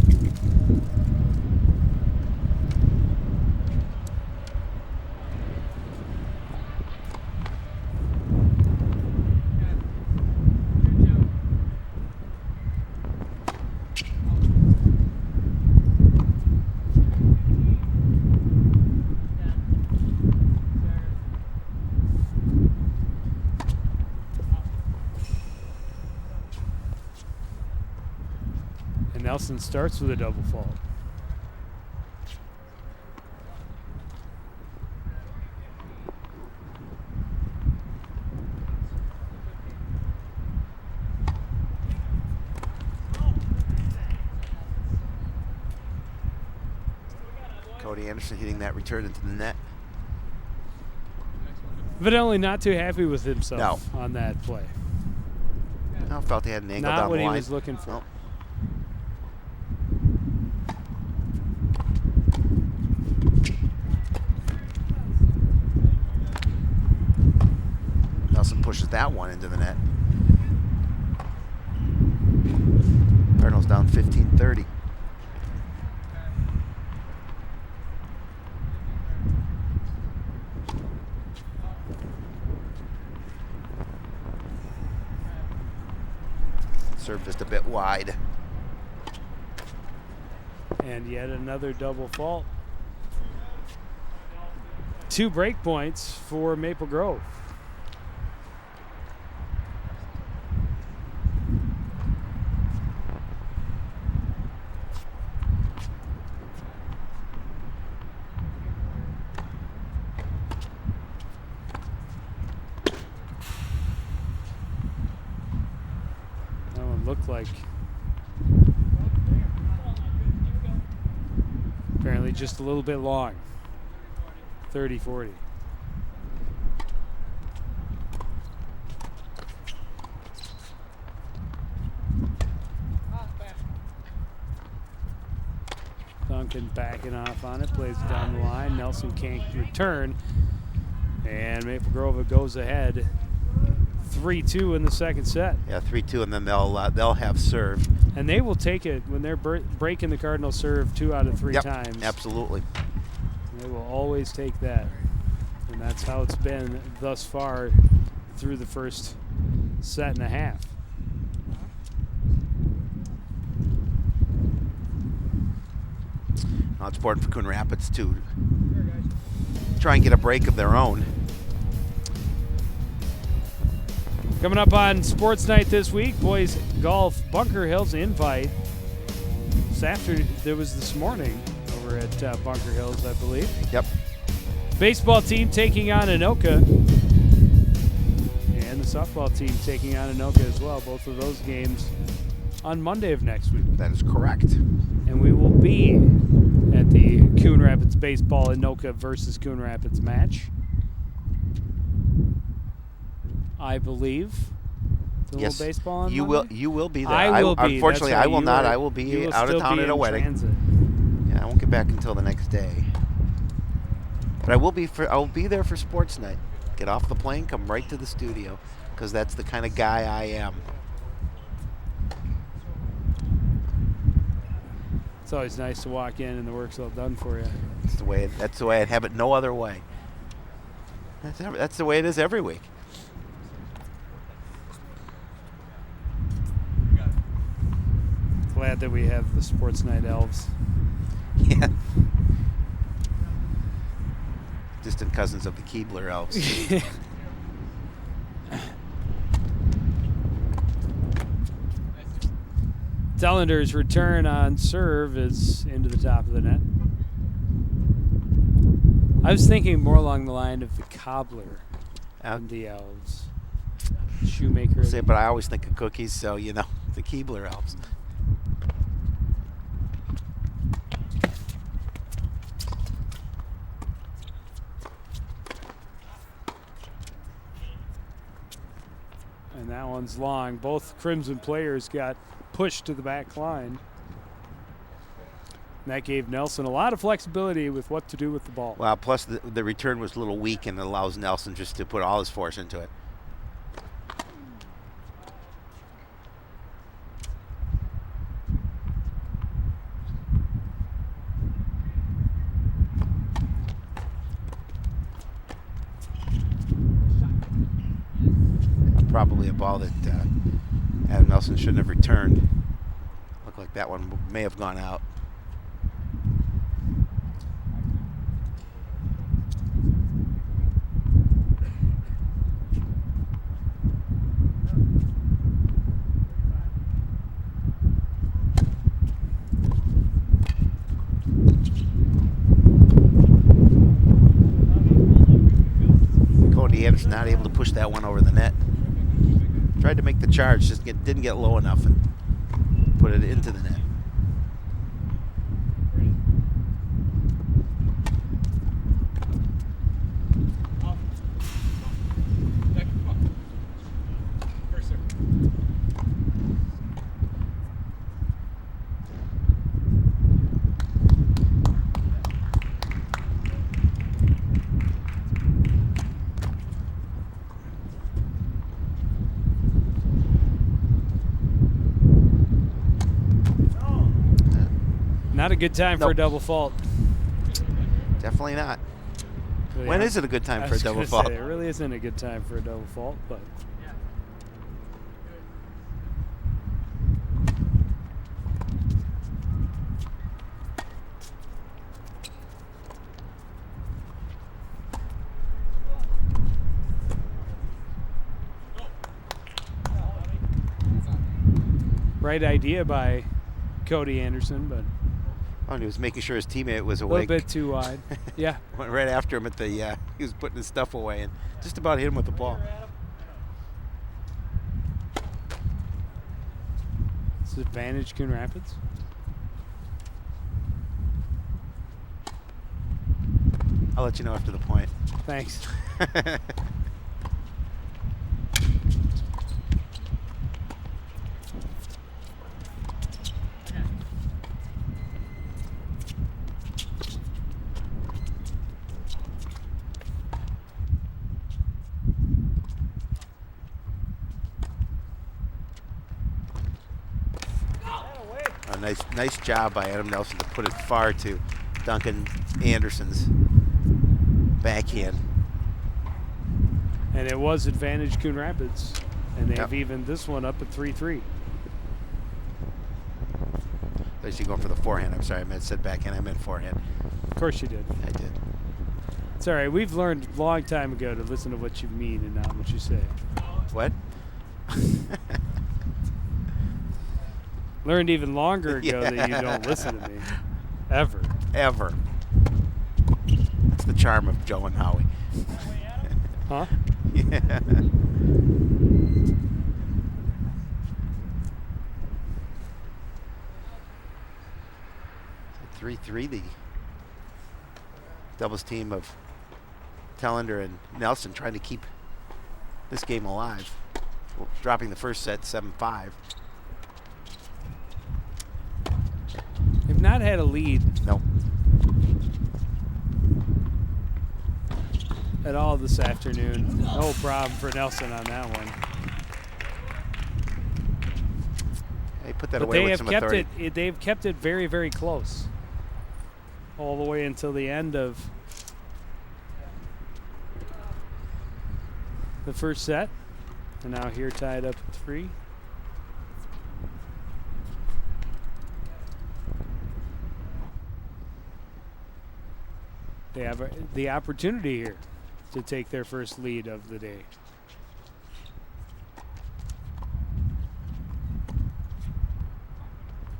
Nelson starts with a double fault. Cody Anderson hitting that return into the net. Evidently not too happy with himself on that play. I felt he had an angle Not down what the he line. was looking for. Oh. Nelson pushes that one into the net. Cardinals down 15-30. Serve just a bit wide. And yet another double fault. 2 break points for Maple Grove. That one looked like apparently just a little bit long. 30-40. Duncan backing off on it, plays it down the line. Nelson can't return. And Maple Grove goes ahead 3-2 in the second set. Yeah, 3-2, and then they'll have serve. And they will take it when they're breaking the Cardinal serve 2 out of 3 times. Absolutely. They will always take that. And that's how it's been thus far through the first set and a half. Now it's important for Coon Rapids to try and get a break of their own. Coming up on Sports Night this week, boys golf Bunker Hills invite. There was this morning over at Bunker Hills, I believe. Yep. Baseball team taking on Anoka. And the softball team taking on Anoka as well. Both of those games on Monday of next week. That is correct. And we will be at the Coon Rapids Baseball Anoka versus Coon Rapids match. I believe. The Yes, little baseball on you Monday? will. You will be there. I will be. Unfortunately, That's right. I will You not. are- I will you be will out of still town be at a in wedding. transit. Yeah, I won't get back until the next day. But I will be. I will be there for Sports Night. Get off the plane, come right to the studio, because that's the kind of guy I am. It's always nice to walk in and the work's all done for you. That's the way I'd have it no other way. That's the way it is every week. Glad that we have the Sports Night elves. Yeah. Distant cousins of the Keebler elves. Tellender's return on serve is into the top of the net. I was thinking more along the line of the cobbler and the elves. Shoemaker. But I always think of cookies, so the Keebler elves. And that one's long. Both Crimson players got pushed to the back line. And that gave Nelson a lot of flexibility with what to do with the ball. Well, plus the return was a little weak, and it allows Nelson just to put all his force into it. Probably a ball that Adam Nelson shouldn't have returned. Looked like that one may have gone out. Anderson not able to push that one over the net. Tried to make the charge, just didn't get low enough and put it into the net. Not a good time for a Nope. double fault. Definitely not. Really, When is it a good time for a double fault? It really isn't a good time for a double fault, but right idea by Cody Anderson, but Oh, and he was making sure his teammate was a awake. little bit too wide. Yeah. Went right after him at the, he was putting his stuff away and just about hit him with the ball. This is advantage Coon Rapids. I'll let you know after the point. Thanks. A nice job by Adam Nelson to put it far to Duncan Anderson's backhand. And it was advantage Coon Rapids. And they've Yep. evened this one up at 3-3. At least you're going for the forehand. I'm sorry, I said backhand. I meant forehand. Of course you did. I did. It's all right. We've learned a long time ago to listen to what you mean and not what you say. What? Learned even longer ago that you Yeah. don't listen to me. Ever. Ever. That's the charm of Joe and Howie. Huh? Yeah. 3-3, the doubles team of Tellender and Nelson trying to keep this game alive. Well, dropping the first set 7-5. They've not had a lead Nope. at all this afternoon. No problem for Nelson on that one. They put that But away they with have some kept authority. it. They've kept it very, very close, all the way until the end of the first set, and now here tied up at 3. They have the opportunity here to take their first lead of the day.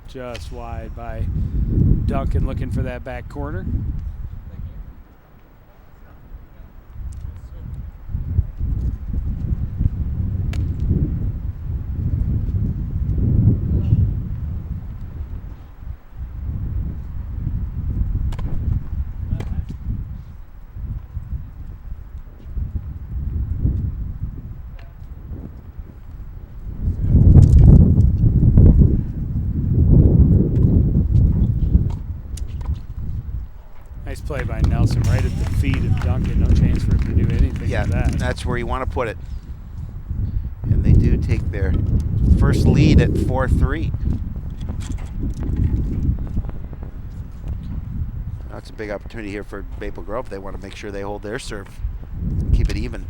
Just wide by Duncan, looking for that back corner. Nice play by Nelson, right at the feet of Duncan. No chance for him to do anything Yeah, with that. that's where you want to put it. And they do take their first lead at 4-3. That's a big opportunity here for Maple Grove. They want to make sure they hold their serve, keep it even.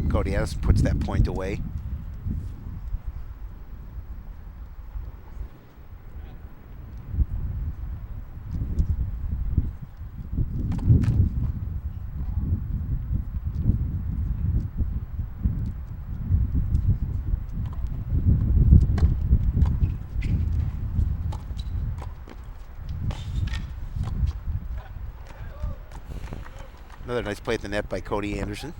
Cody Anderson puts that point away. Another nice play at the net by Cody Anderson.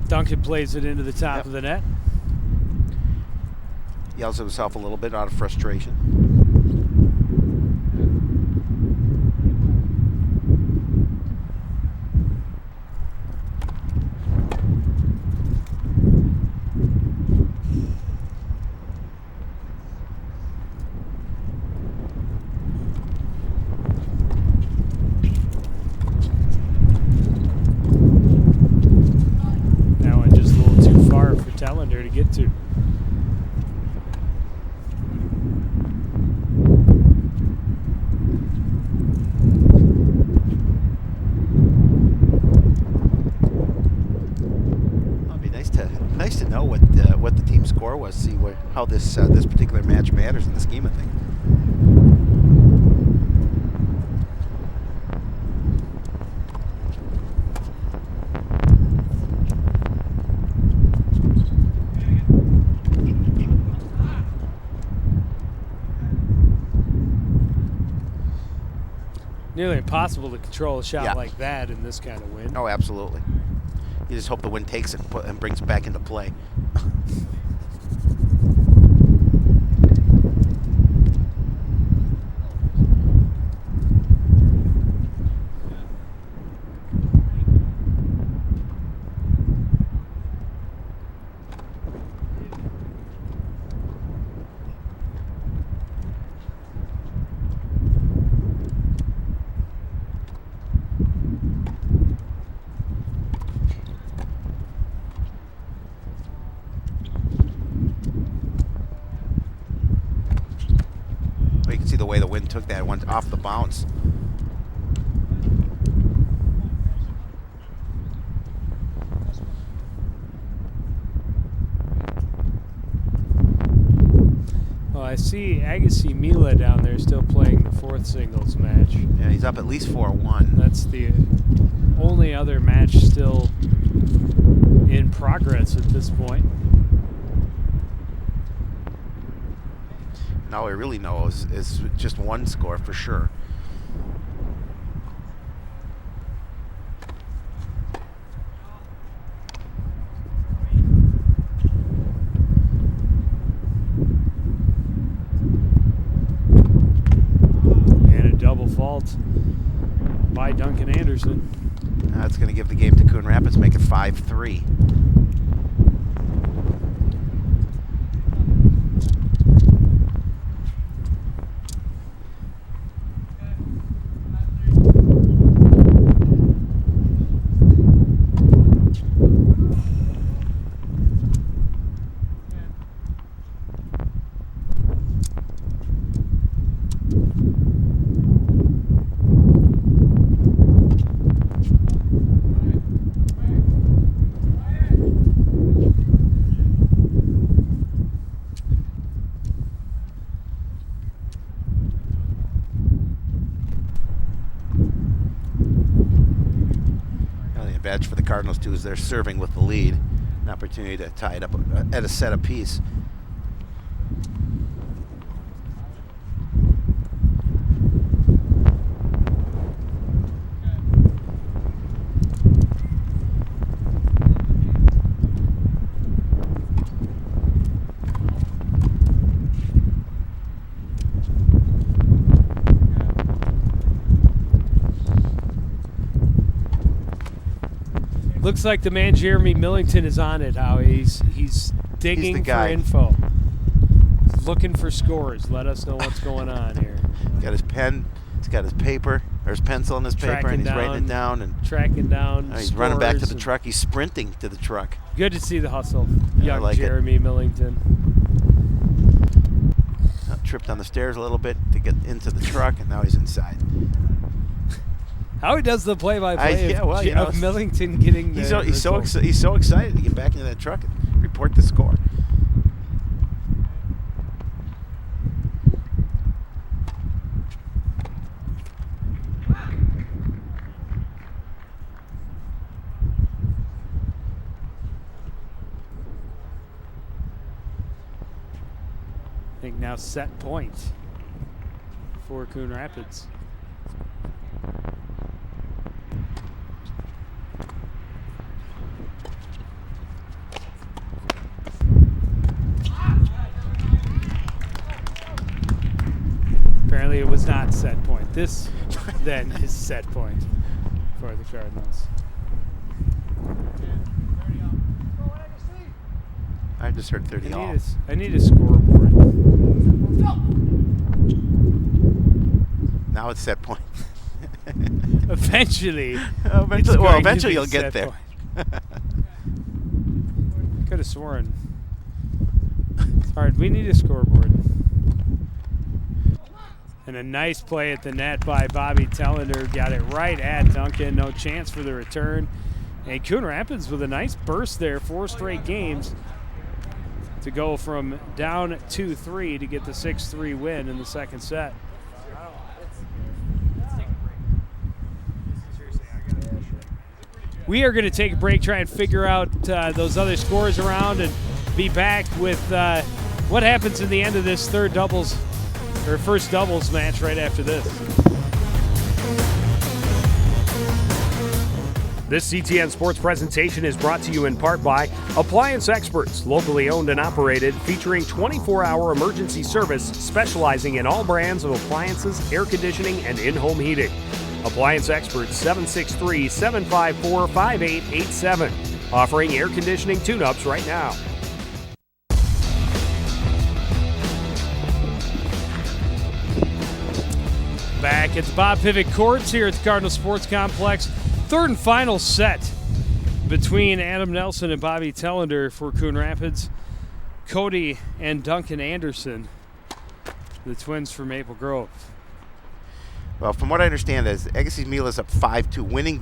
Duncan plays it into the top of the net. Yells at himself a little bit out of frustration. Tellender to get to. It'd be nice to know what the team score was. See how this particular match matters in the scheme of things. Nearly impossible to control a shot Yeah. like that in this kind of wind. Oh, absolutely. You just hope the wind takes it and brings it back into play. You can see the way the wind took that. It went off the bounce. Well, I see Agassi Mila down there still playing the fourth singles match. Yeah, he's up at least 4-1. That's the only other match still in progress at this point. All we really know is just one score for sure. And a double fault by Duncan Anderson. That's going to give the game to Coon Rapids, make it 5-3. Advantage for the Cardinals too is they're serving with the lead, an opportunity to tie it up at a set apiece. Looks like the man Jeremy Millington is on it, Howie. He's digging the for guy. info. Looking for scores. Let us know what's going on here. He's got his pen. He's got his paper. Or his pencil and his paper, and he's writing it down. And tracking down he's running back to the scores truck. He's sprinting to the truck. Good to see the hustle. Yeah, I Young like it. Jeremy Millington. Tripped on the stairs a little bit to get into the truck, and now he's inside. How he does the play-by-play Yeah, well, you know, of Millington getting the He's so result. he's so excited to get back into that truck and report the score. I think now set point for Coon Rapids. Apparently it was not set point. This then is set point for the Cardinals. I just heard 30 off. I need a scoreboard. Now it's set point. Eventually. Eventually you'll get set there. point. Could have sworn. It's hard. We need a scoreboard. And a nice play at the net by Bobby Tellender. Got it right at Duncan. No chance for the return. And Coon Rapids with a nice burst there. 4 straight games to go from down 2-3 to get the 6-3 win in the second set. We are going to take a break, try and figure out those other scores around, and be back with what happens in the end of this first doubles match right after this. This CTN Sports presentation is brought to you in part by Appliance Experts, locally owned and operated, featuring 24-hour emergency service, specializing in all brands of appliances, air conditioning, and in-home heating. Appliance Experts, 763-754-5887, offering air conditioning tune-ups right now. Back at the Bob Pivot Courts here at the Cardinal Sports Complex. Third and final set between Adam Nelson and Bobby Tellender for Coon Rapids. Cody and Duncan Anderson, the twins from Maple Grove. Well, from what I understand, is Agassiz Mila is up 5-2. Winning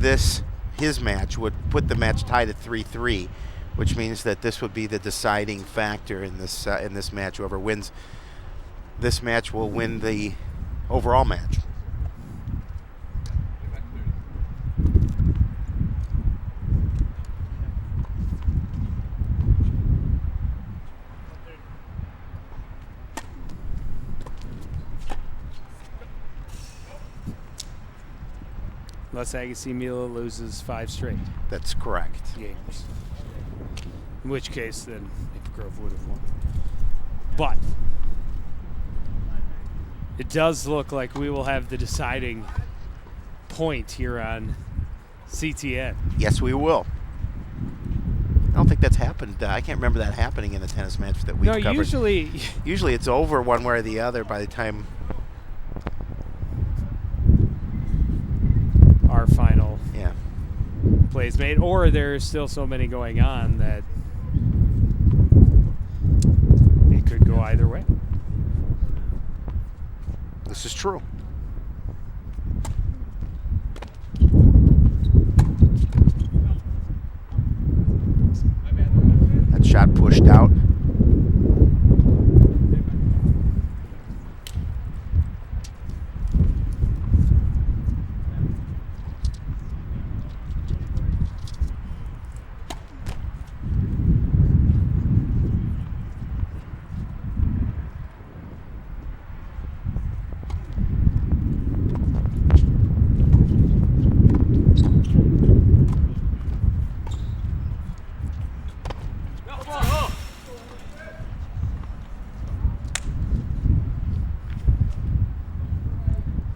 his match would put the match tied at 3-3, which means that this would be the deciding factor in this match. Whoever wins this match will win the overall match. Unless Agassiz Mila loses 5 straight That's correct. games. In which case, then Maple Grove would have won. But it does look like we will have the deciding point here on CTN. Yes, we will. I don't think that's happened. I can't remember that happening in a tennis match that we've covered. Usually it's over one way or the other by the time our final yeah. plays made, or there's still so many going on that it could go either way. This is true. That shot pushed out.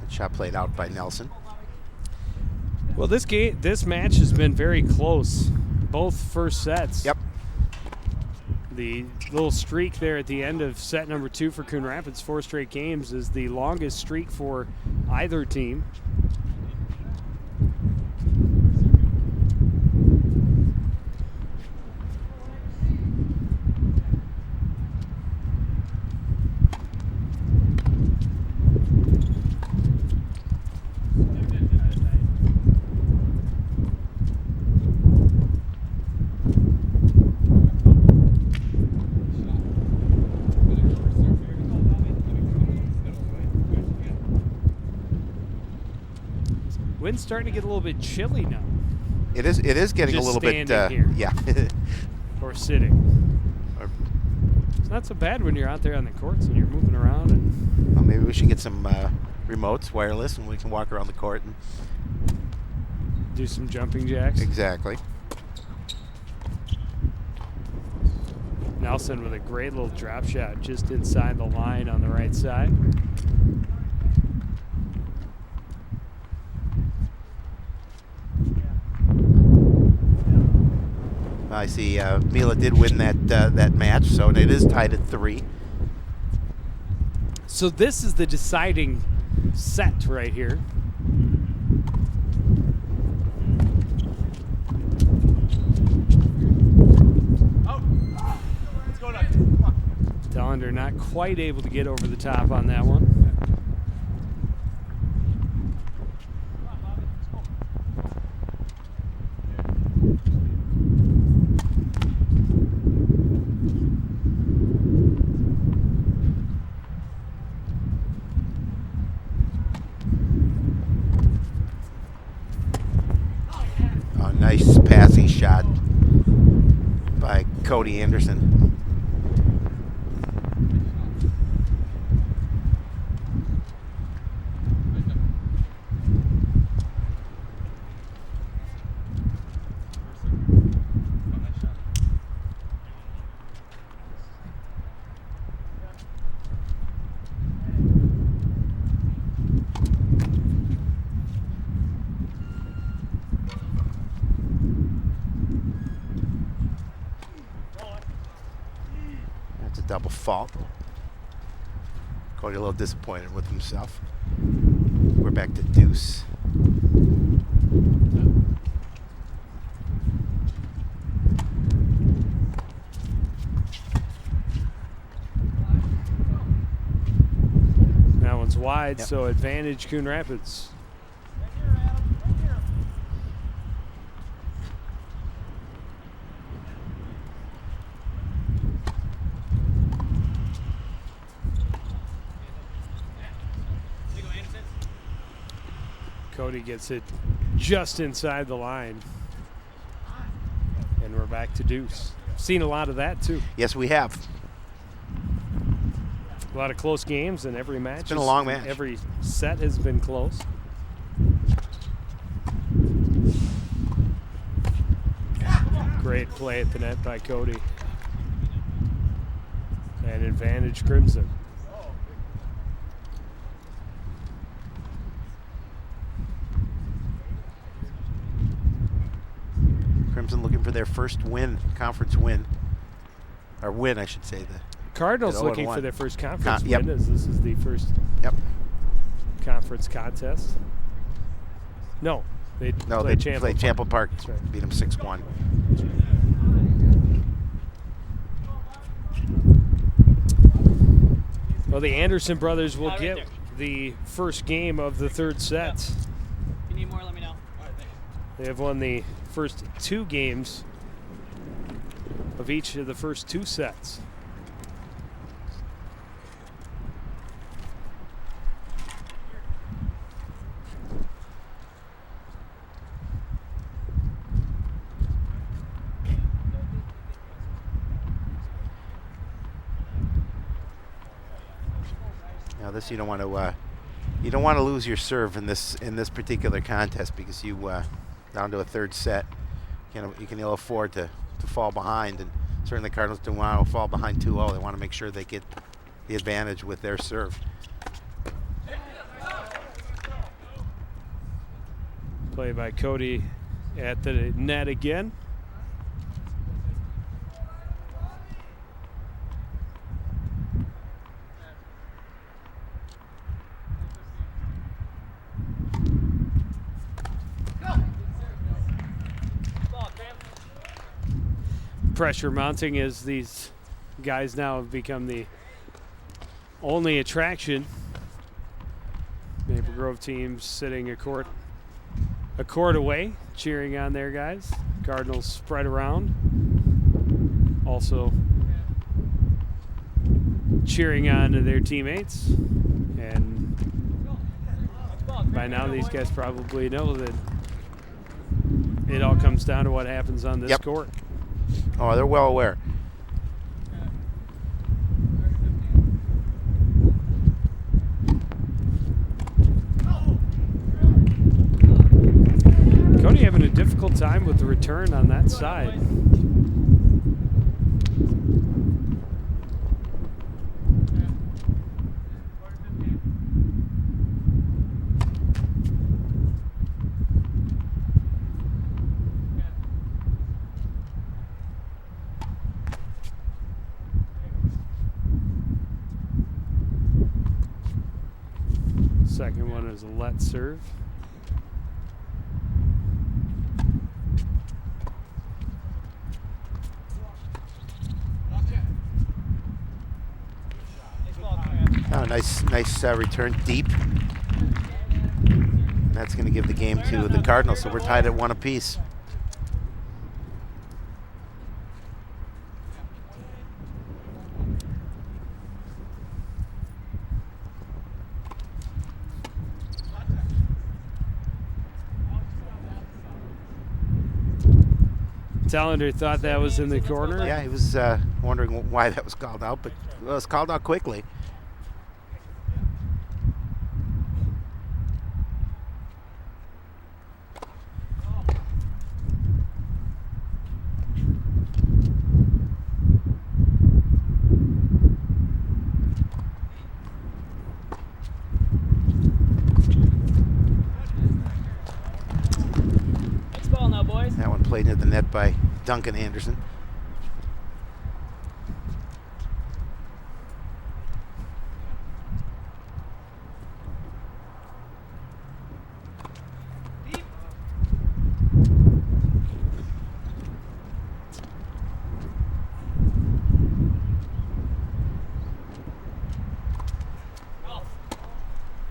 Shot played out by Nelson. Well, this match has been very close. Both first sets. Yep. The little streak there at the end of set number 2 for Coon Rapids, 4 straight games, is the longest streak for either team. Wind's starting to get a little bit chilly now. It is getting Just a little bit standing here. yeah. Or sitting. It's not so bad when you're out there on the courts and you're moving around. And Well, maybe we should get some remotes, wireless, and we can walk around the court. And do some jumping jacks. exactly. Nelson with a great little drop shot just inside the line on the right side. I see Mila did win that match, so it is tied at 3. So this is the deciding set right here. Delander not quite able to get over the top on that one. A nice passing shot by Cody Anderson. That's a double fault. Cody a little disappointed with himself. We're back to deuce. That one's wide, Yep. so advantage Coon Rapids. Cody gets it just inside the line. And we're back to deuce. Seen a lot of that too. Yes, we have. A lot of close games in every match. It's been a long match. Every set has been close. Great play at the net by Cody. And advantage Crimson. Crimson looking for their first win, conference win. Or win, I should say. The Cardinals At looking 0-1. for their first conference Yep. win, as this is the first Yep. conference contest. No, they No, played they played Chample Park. That's right. Beat them 6-1. Well, the Anderson brothers will Right get there. the first game of the third set. If you need more, let me know. They have won the first 2 games of each of the first 2 sets. Now this you don't want to lose your serve in this particular contest, because you down to a third set, you can ill afford to fall behind, and certainly the Cardinals don't want to fall behind 2-0. They want to make sure they get the advantage with their serve. Play by Cody at the net again. Pressure mounting as these guys now have become the only attraction. Maple Grove teams sitting a court away, cheering on their guys. Cardinals spread around, also cheering on their teammates. And by now these guys probably know that it all comes down to what happens on this court. Oh, they're well aware. Cody having a difficult time with the return on that side. Second one is a let serve. Oh, nice return deep. That's going to give the game to the Cardinals, so we're tied at 1 apiece. Tallender thought that was in the corner. Yeah, he was wondering why that was called out, but it was called out quickly. Next ball now, boys. That one played near the net by Duncan Anderson.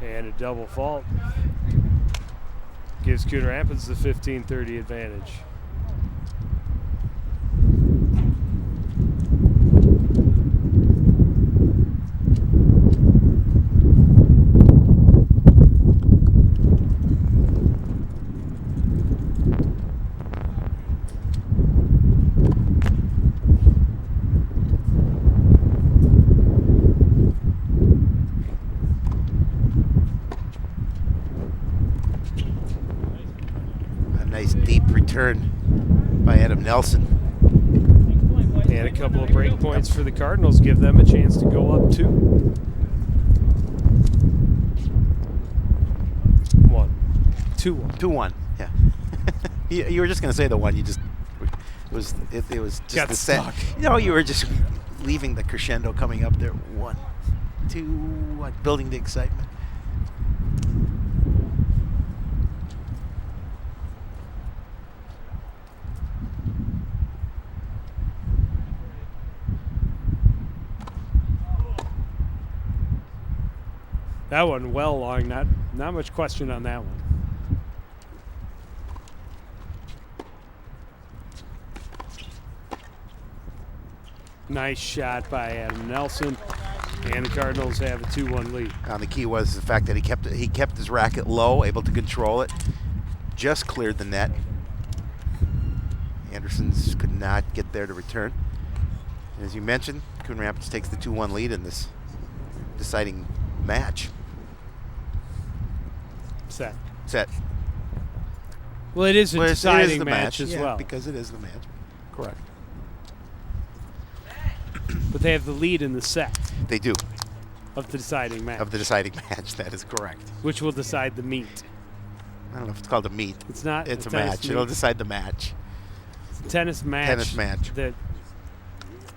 And a double fault gives Coon Rapids the 15-30 advantage. Nice deep return by Adam Nelson. And a couple of break points for the Cardinals give them a chance to go up 2. 1. 2-1. 2-1. Yeah. you were just going to say the one. You just it was just Got the stuck. set. You know, you were just leaving the crescendo coming up there. 1, 2, building the excitement. That one well long, not much question on that one. Nice shot by Adam Nelson, and the Cardinals have a 2-1 lead. The key was the fact that he kept his racket low, able to control it, just cleared the net. Andersons could not get there to return. As you mentioned, Coon Rapids takes the 2-1 lead in this deciding match. Set. Well, it is a Well, deciding the match as yeah, well. because it is the match. Correct. But they have the lead in the set They do. of the deciding match, Of the deciding match, that is correct. which will decide the meet. I don't know if it's called a meet. It's not. It's a tennis match. meet. It'll decide the match. It's a tennis match. Tennis match. That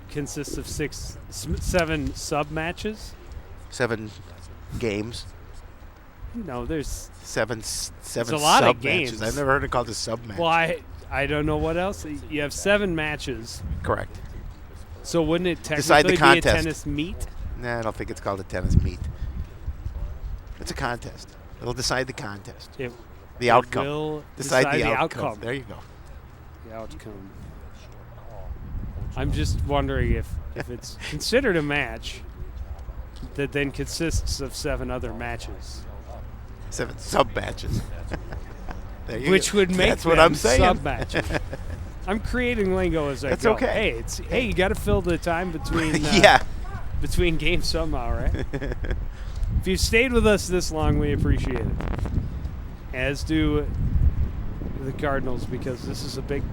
consists of 7 sub matches. 7 games. No, there's. Seven There's a lot of sub games. matches. I've never heard it called a sub match. Well, I don't know what else. You have 7 matches. Correct. So wouldn't it Decide the technically be a contest. tennis meet? Nah, I don't think it's called a tennis meet. It's a contest. It'll decide the contest. The outcome. Will Decide the outcome. outcome. There you go. The outcome. I'm just wondering if it's considered a match that then consists of 7 other matches. 7 sub matches. Which would make That's what them I'm saying. sub matches. I'm creating lingo as I That's go. okay. Hey, you got to fill the time between Yeah. between games somehow, right? If you've stayed with us this long, we appreciate it. As do the Cardinals, because this is a big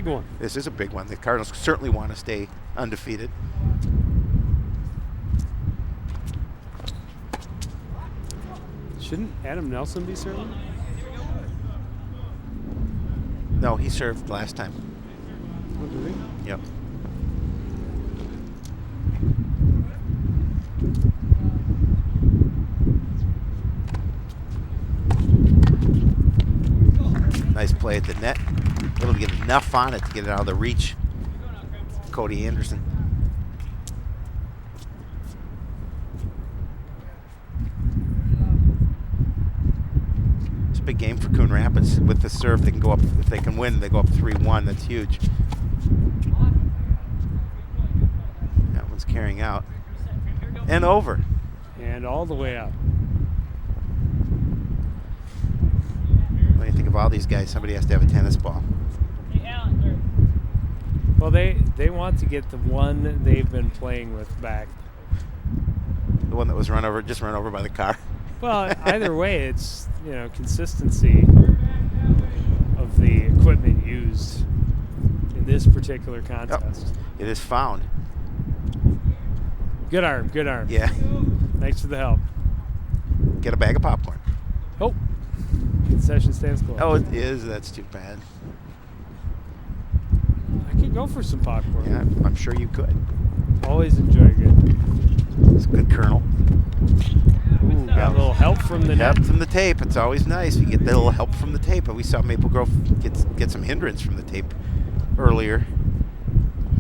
one. This is a big one. The Cardinals certainly want to stay undefeated. Shouldn't Adam Nelson be serving? No, he served last time. Oh, did he? Yep. Nice play at the net. Able to get enough on it to get it out of the reach. Cody Anderson. It's a big game for Coon Rapids. With the serve, they can go up. If they can win, they go up 3-1. That's huge. That one's carrying out. And over. And all the way out. What do you think of all these guys? Somebody has to have a tennis ball. Well, they want to get the one they've been playing with back. The one that was just run over by the car. Well, either way, it's consistency of the equipment used in this particular contest. It is found. Good arm, good arm. Yeah. Thanks for the help. Get a bag of popcorn. Oh, concession stands closed. Oh, it is. That's too bad. I could go for some popcorn. Yeah, I'm sure you could. Always enjoy good. It's a good kernel. Ooh, got a little help from the net. Help from the tape. It's always nice. You get a little help from the tape. And we saw Maple Grove get some hindrance from the tape earlier.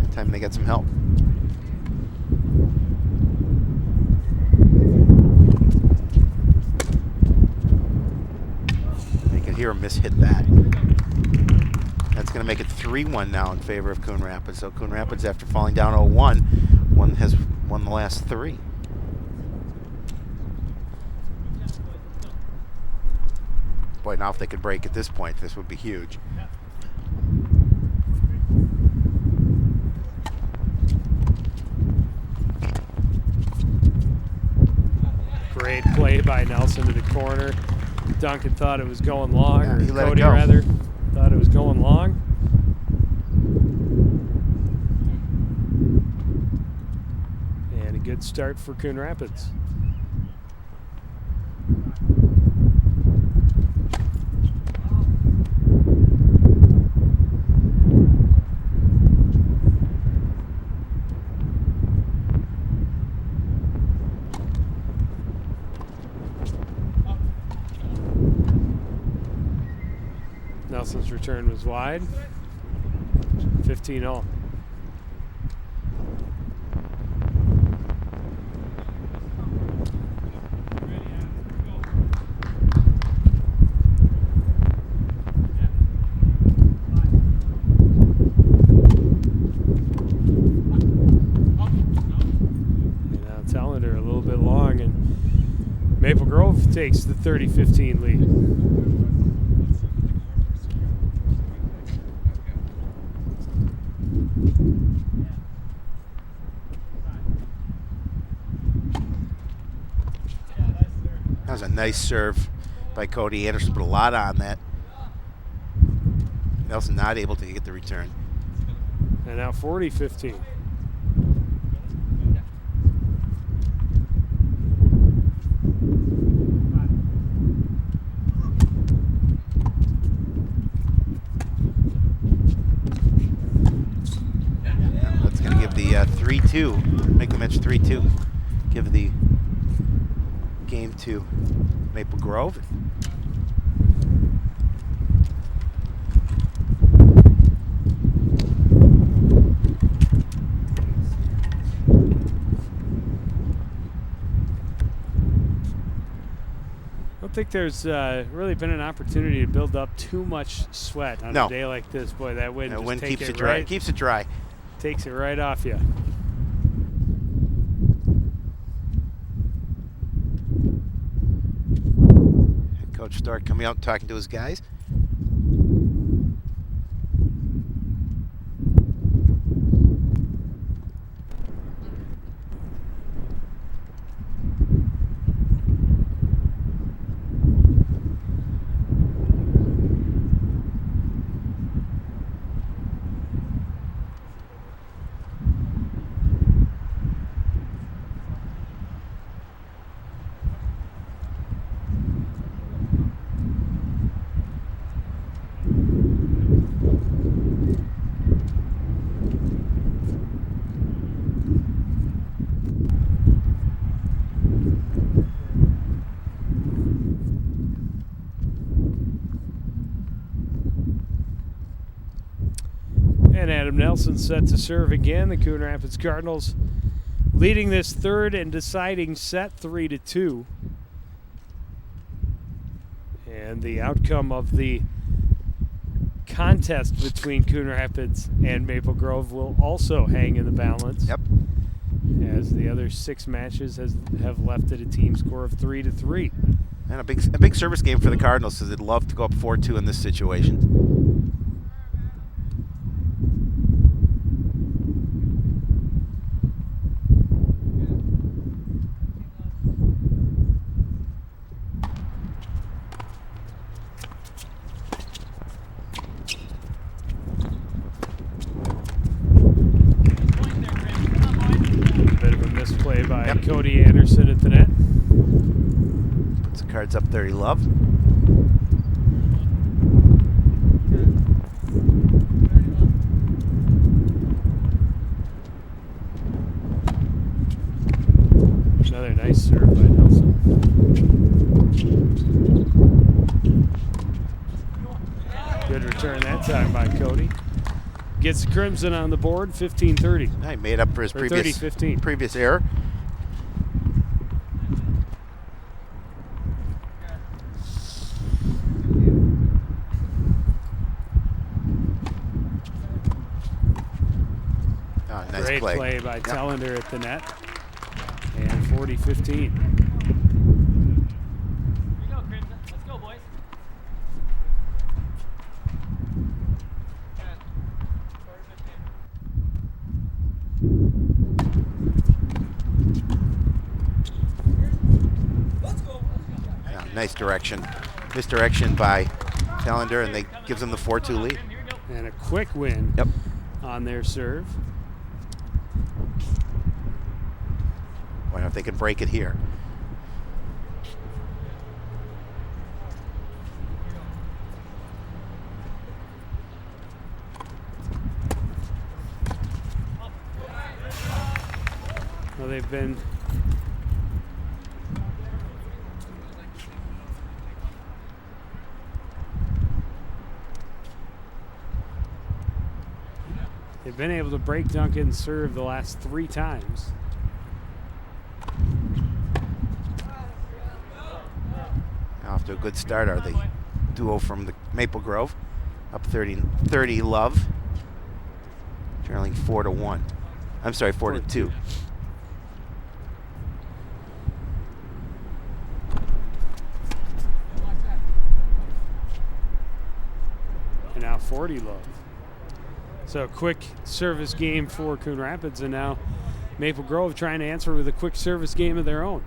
That time they got some help. You can hear him hit that. That's going to make it 3-1 now in favor of Coon Rapids. So Coon Rapids, after falling down 0-1, has won the last 3. Boy, now if they could break at this point, this would be huge. Great play by Nelson to the corner. Duncan thought it was going long, Yeah, or he let it Cody go. rather thought it was going long. And a good start for Coon Rapids. Nelson's return was wide. 15-all. And now Tallender a little bit long, and Maple Grove takes the 30-15 lead. That was a nice serve by Cody Anderson. Put a lot on that. Nelson not able to get the return. And now 40-15. the 3-2, make the match 3-2. Give the game to Maple Grove. I don't think there's really been an opportunity to build up too much sweat on No. a day like this. Boy, that wind That just wind take keeps it it dry. right, Keeps it dry. takes it right off you. Coach Stark coming out and talking to his guys. And Adam Nelson set to serve again. The Coon Rapids Cardinals leading this third and deciding set 3-2. And the outcome of the contest between Coon Rapids and Maple Grove will also hang in the balance. Yep. As the other 6 matches have left at a team score of 3-3. And a big service game for the Cardinals, because they'd love to go up 4-2 in this situation. Bit of a misplay by Cody Anderson at the net. Puts the cards up there he loved. Another nice serve by Nelson. Good return that time by Cody. Gets the Crimson on the board, 15-30. He made up for his Or 30-15. previous error. Oh, nice Great play by Tellender at the net. And 40-15. Here you go, Crimson. Let's go, boys. Yeah, nice direction. Misdirection by Tellender, and they gives them the 4-2 lead. Here we go. And a quick win Yep. on their serve. Wonder if they can break it here. Well, they've been able to break Duncan's serve the last 3 times. Off to a good start are the duo from the Maple Grove. Up 30 Love. Trailing 4-1. I'm sorry, 4-2. And now 40 Love. So a quick service game for Coon Rapids, and now Maple Grove trying to answer with a quick service game of their own.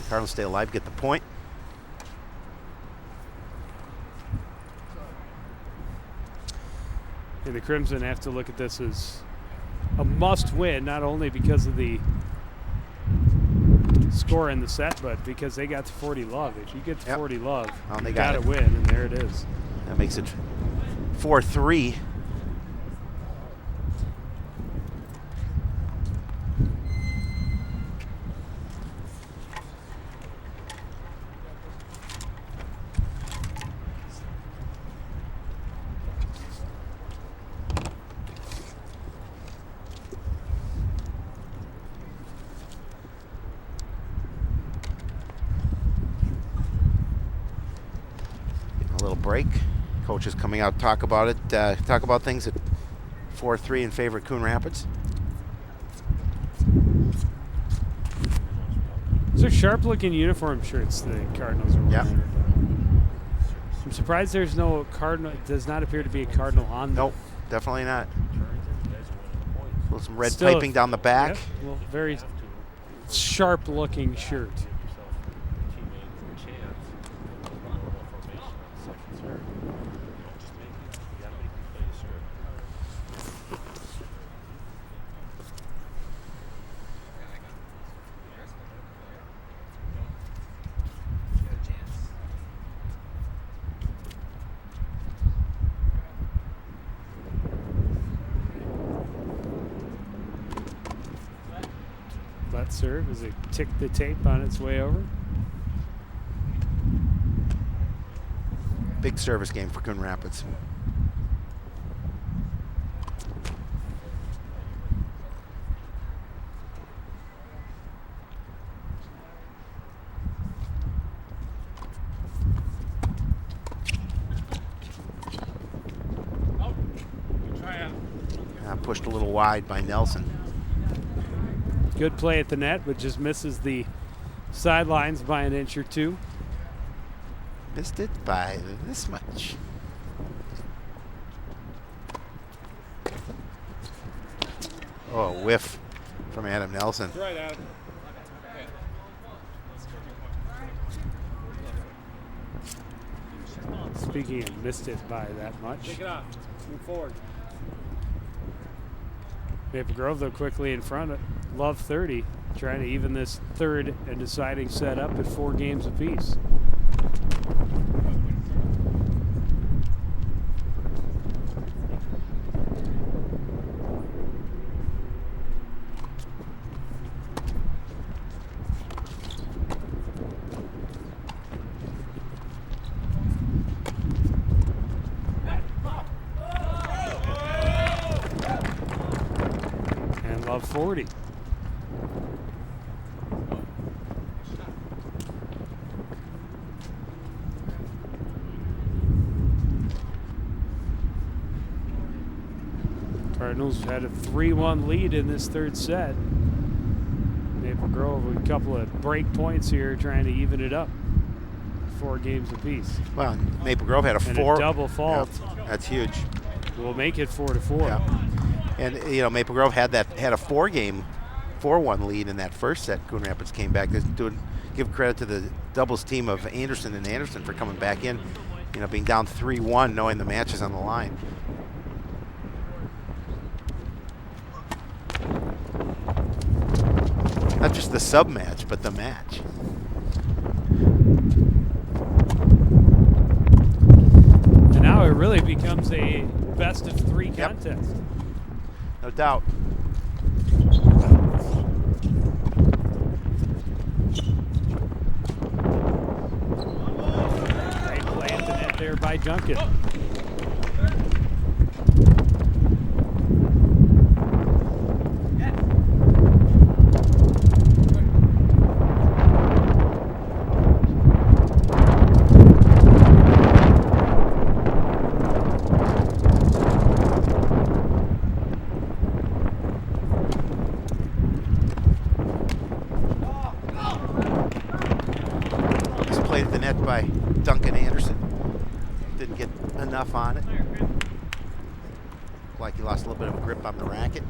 Cardinals stay alive, get the point. And the Crimson have to look at this as a must win, not only because of the score in the set, but because they got to 40 love. If you get to 40 love, Well, they you got got to it. win, and there it is. That makes it 4-3. A little break. Coach is coming out to talk about it. Talk about things at 4-3 in favor of Coon Rapids. Those are sharp-looking uniform shirts the Cardinals are wearing. Yeah. I'm surprised there's no Cardinal. It does not appear to be a Cardinal on them. Nope, definitely not. Some red Still piping down the back. Yep, well, very sharp-looking shirt. Let serve as it ticked the tape on its way over. Big service game for Coon Rapids. Pushed a little wide by Nelson. Good play at the net, but just misses the sidelines by an inch or two. Missed it by this much. Oh, a whiff from Adam Nelson. That's right, Adam. Speaking of missed it by that much. Take it off. Move forward. Maple Grove, though, quickly in front of Love 30, trying to even this third and deciding set up at 4 games apiece. And Love 40. Cardinals had a 3-1 lead in this third set. Maple Grove with a couple of break points here trying to even it up. 4 games apiece. Well, Maple Grove had a And 4. a double fault. Yeah, that's huge. We'll make it 4-4. Yeah. And you know, Maple Grove had a 4-1 lead in that first set. Coon Rapids came back. Give credit to the doubles team of Anderson and Anderson for coming back in. You know, being down 3-1, knowing the match is on the line. Not just the sub match, but the match. And now it really becomes a best of 3 Yep. contest. No doubt. Great play at the net there by Junkin. This played at the net by Duncan Anderson. Didn't get enough on it. Like he lost a little bit of grip on the racket.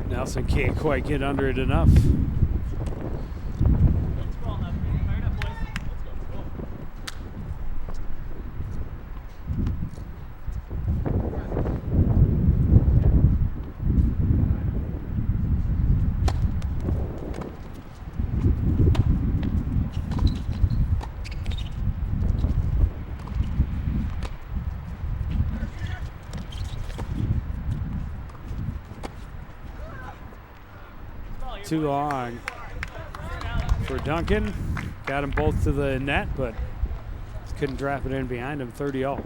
Nelson can't quite get under it enough. too long for Duncan. Got them both to the net, but couldn't drop it in behind him. 30-all.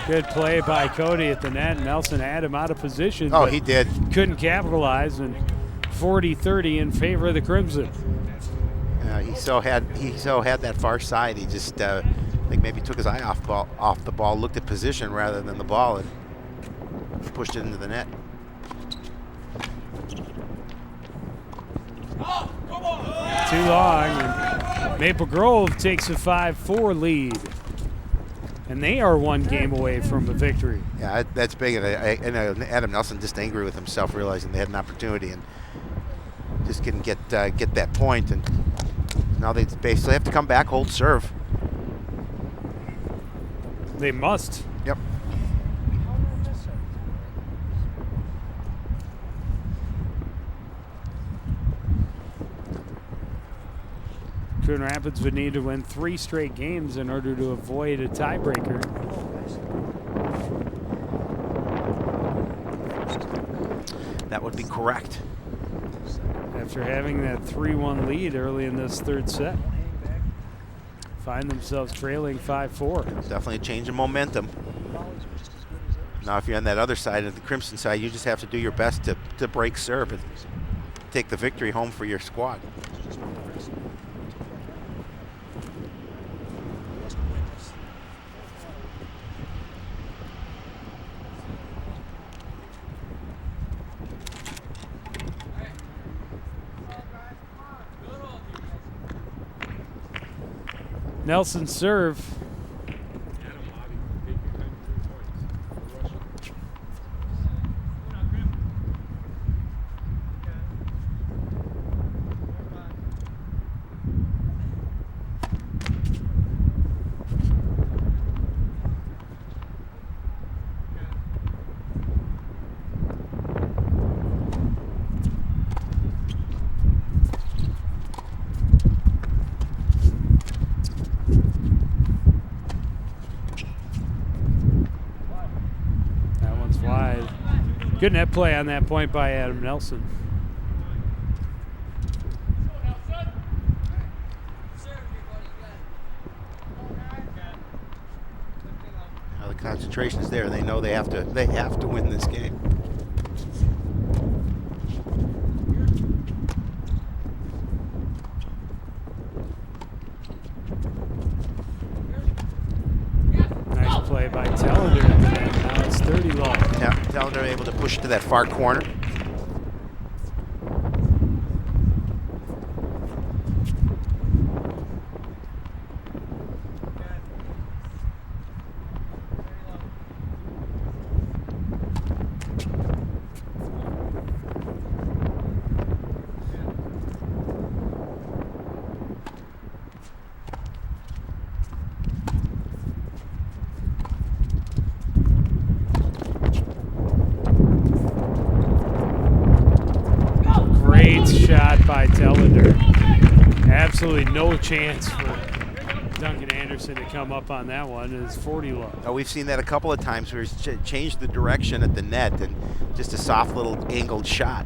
Good play by Cody at the net. Nelson had him out of position. Oh, he did. Couldn't capitalize, and 40-30 in favor of the Crimson. He so had that far side. He just I think maybe took his eye off the ball, looked at position rather than the ball, and pushed it into the net. Too long. And Maple Grove takes a 5-4 lead. And they are one game away from a victory. Yeah, that's big. And Adam Nelson just angry with himself, realizing they had an opportunity and just couldn't get that point. And now they basically have to come back, hold serve. They must. Yep. Coon Rapids would need to win 3 straight games in order to avoid a tiebreaker. That would be correct. After having that 3-1 lead early in this third set. Find themselves trailing 5-4. Definitely a change in momentum. Now, if you're on that other side, of the Crimson side, you just have to do your best to break serve and take the victory home for your squad. Nelson serve. Good net play on that point by Adam Nelson. Now the concentration is there. They know they have to win this game. Nice play by Tellender at the net. Now it's 30 long. Yeah, Tellender able to push it to that far corner. By Tellender. Absolutely no chance for Duncan Anderson to come up on that one. It's 40 low. Oh, we've seen that a couple of times where he's changed the direction at the net and just a soft little angled shot.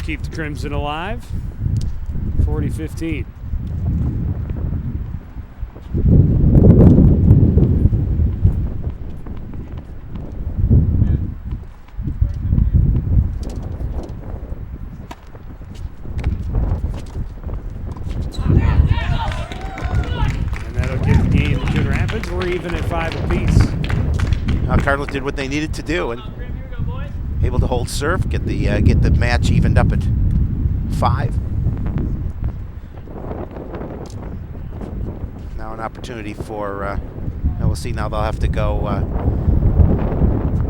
Keep the Crimson alive. 40-15. even at 5 apiece. Cardinals did what they needed to do and Here we go, boys. able to hold serve, get the match evened up at 5. Now an opportunity for. We'll see. Now they'll have to go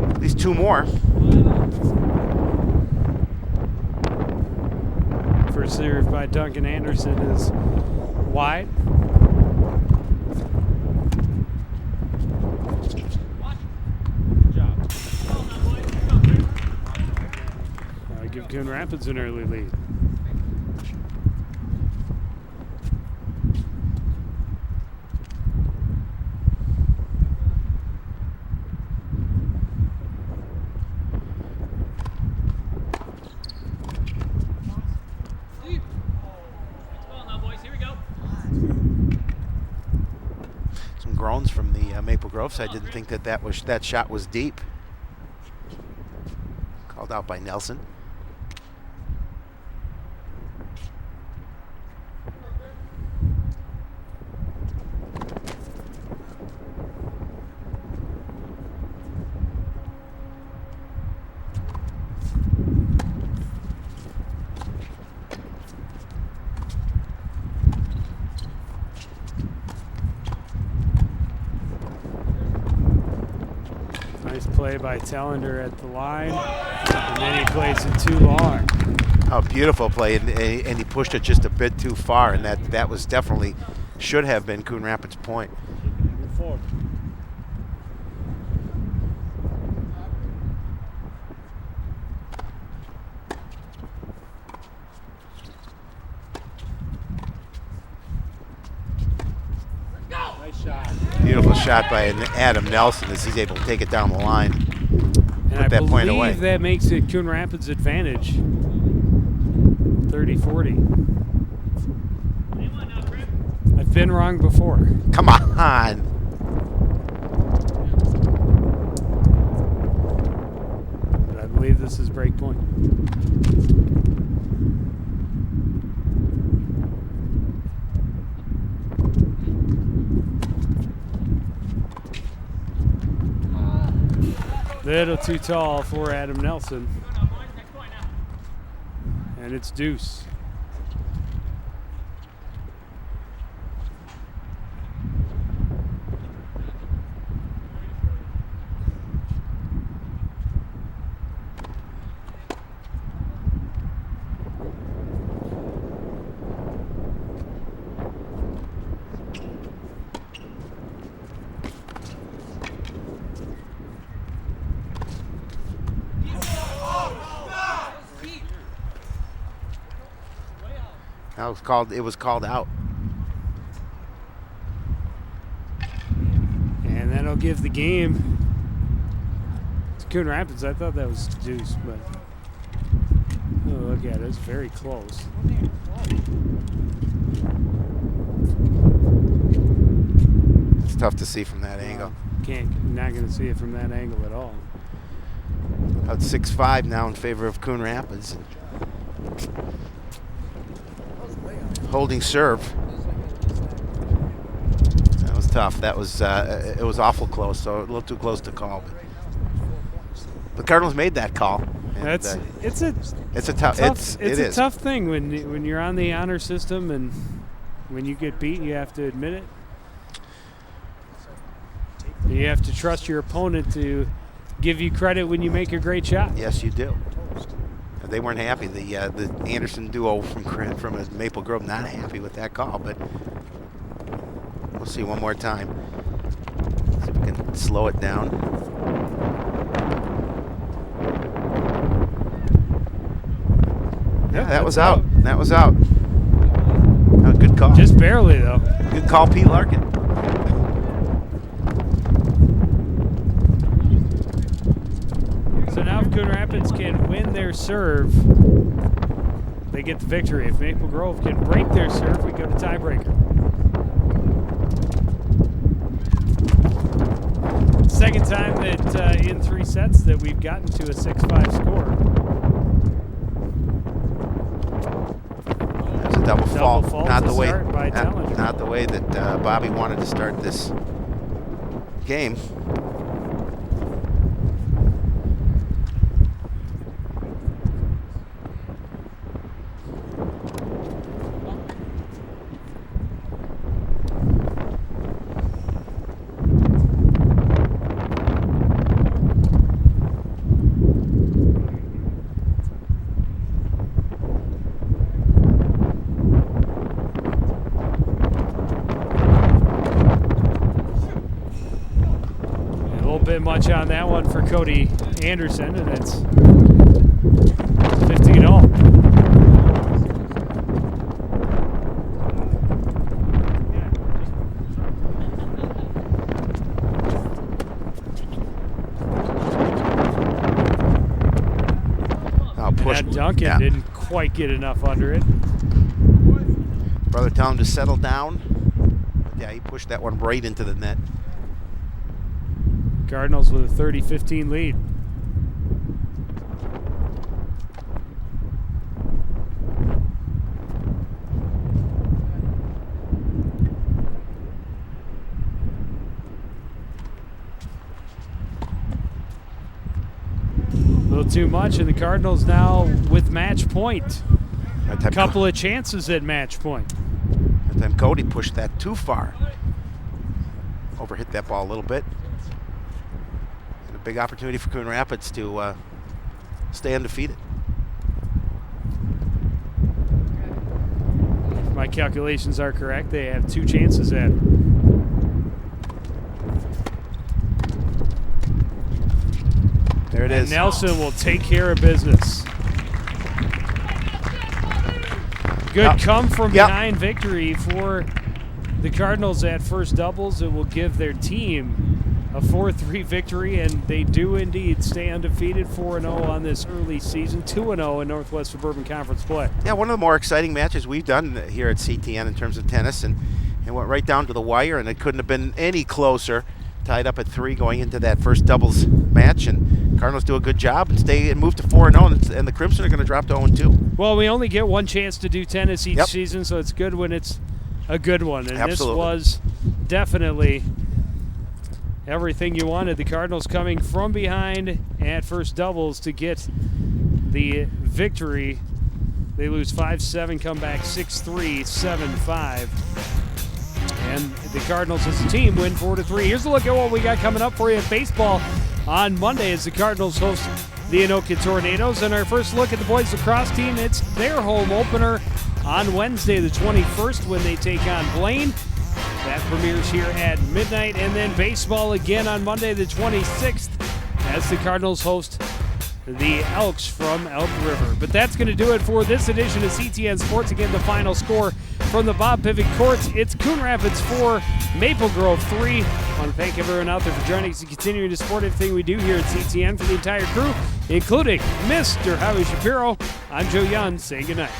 at least 2 more. First serve by Duncan Anderson is wide. Good job. Now we give Coon Rapids an early lead. Groans from the Maple Grove side. Didn't think that shot was deep. Called out by Nelson. Nice play by Tellender at the line, and then he plays it too long. Oh, beautiful play, and he pushed it just a bit too far, and that was definitely should have been Coon Rapids' point. Move forward. Nice shot. Beautiful shot by Adam Nelson as he's able to take it down the line. And I that point away. believe that makes it Coon Rapids' advantage. 30-40. I've been wrong before. Come on. But I believe this is break point. Little too tall for Adam Nelson. And it's deuce. It was called out. And that'll give the game to Coon Rapids. I thought that was deuce, but oh, look at it. It's very close. It's tough to see from that angle. Not going to see it from that angle at all. About 6-5 now in favor of Coon Rapids. Holding serve. That was tough. That was it was awful close. So a little too close to call. But the Cardinals made that call. And, It's a tough. It's it a is. tough thing when you're on the honor system and when you get beat, you have to admit it. You have to trust your opponent to give you credit when you make a great shot. Yes, you do. They weren't happy. The Anderson duo from Maple Grove not happy with that call, but we'll see one more time. See if we can slow it down. Yeah, that was out. That was out. Oh, good call. Just barely, though. Good call, Pete Larkin. So now if Coon Rapids can win their serve, they get the victory. If Maple Grove can break their serve, we go to tiebreaker. Second time that in 3 sets that we've gotten to a 6-5 score. That's a double fault. Fault Not to the way. start by Tellinger. Not the way that Bobby wanted to start this game. Bit much on that one for Cody Anderson, and it's 15-all. And Duncan didn't quite get enough under it. Brother telling him to settle down. But yeah, he pushed that one right into the net. Cardinals with a 30-15 lead. A little too much, and the Cardinals now with match point. A couple of chances at match point. That time Cody pushed that too far. Overhit that ball a little bit. Big opportunity for Coon Rapids to stay undefeated. If my calculations are correct, they have 2 chances at it. There it is. Nelson will take care of business. Good come from behind victory for the Cardinals at first doubles. It will give their team a 4-3 victory, and they do indeed stay undefeated, 4-0 on this early season, 2-0 in Northwest Suburban Conference play. Yeah, one of the more exciting matches we've done here at CTN in terms of tennis, and it went right down to the wire, and it couldn't have been any closer. Tied up at 3 going into that first doubles match, and Cardinals do a good job and move to 4-0, and the Crimson are going to drop to 0-2. Well, we only get one chance to do tennis each season, so it's good when it's a good one, and this was definitely everything you wanted. The Cardinals coming from behind at first doubles to get the victory. They lose 5-7, come back 6-3, 7-5. And the Cardinals as a team win 4-3. Here's a look at what we got coming up for you at baseball on Monday as the Cardinals host the Anoka Tornadoes. And our first look at the boys lacrosse team, it's their home opener on Wednesday the 21st when they take on Blaine. That premieres here at midnight, and then baseball again on Monday the 26th as the Cardinals host the Elks from Elk River. But that's going to do it for this edition of CTN Sports. Again, the final score from the Bob Pivot Courts. It's Coon Rapids 4, Maple Grove 3. I want to thank everyone out there for joining us and continuing to support everything we do here at CTN. For the entire crew, including Mr. Howie Shapiro, I'm Joe Young, saying goodnight.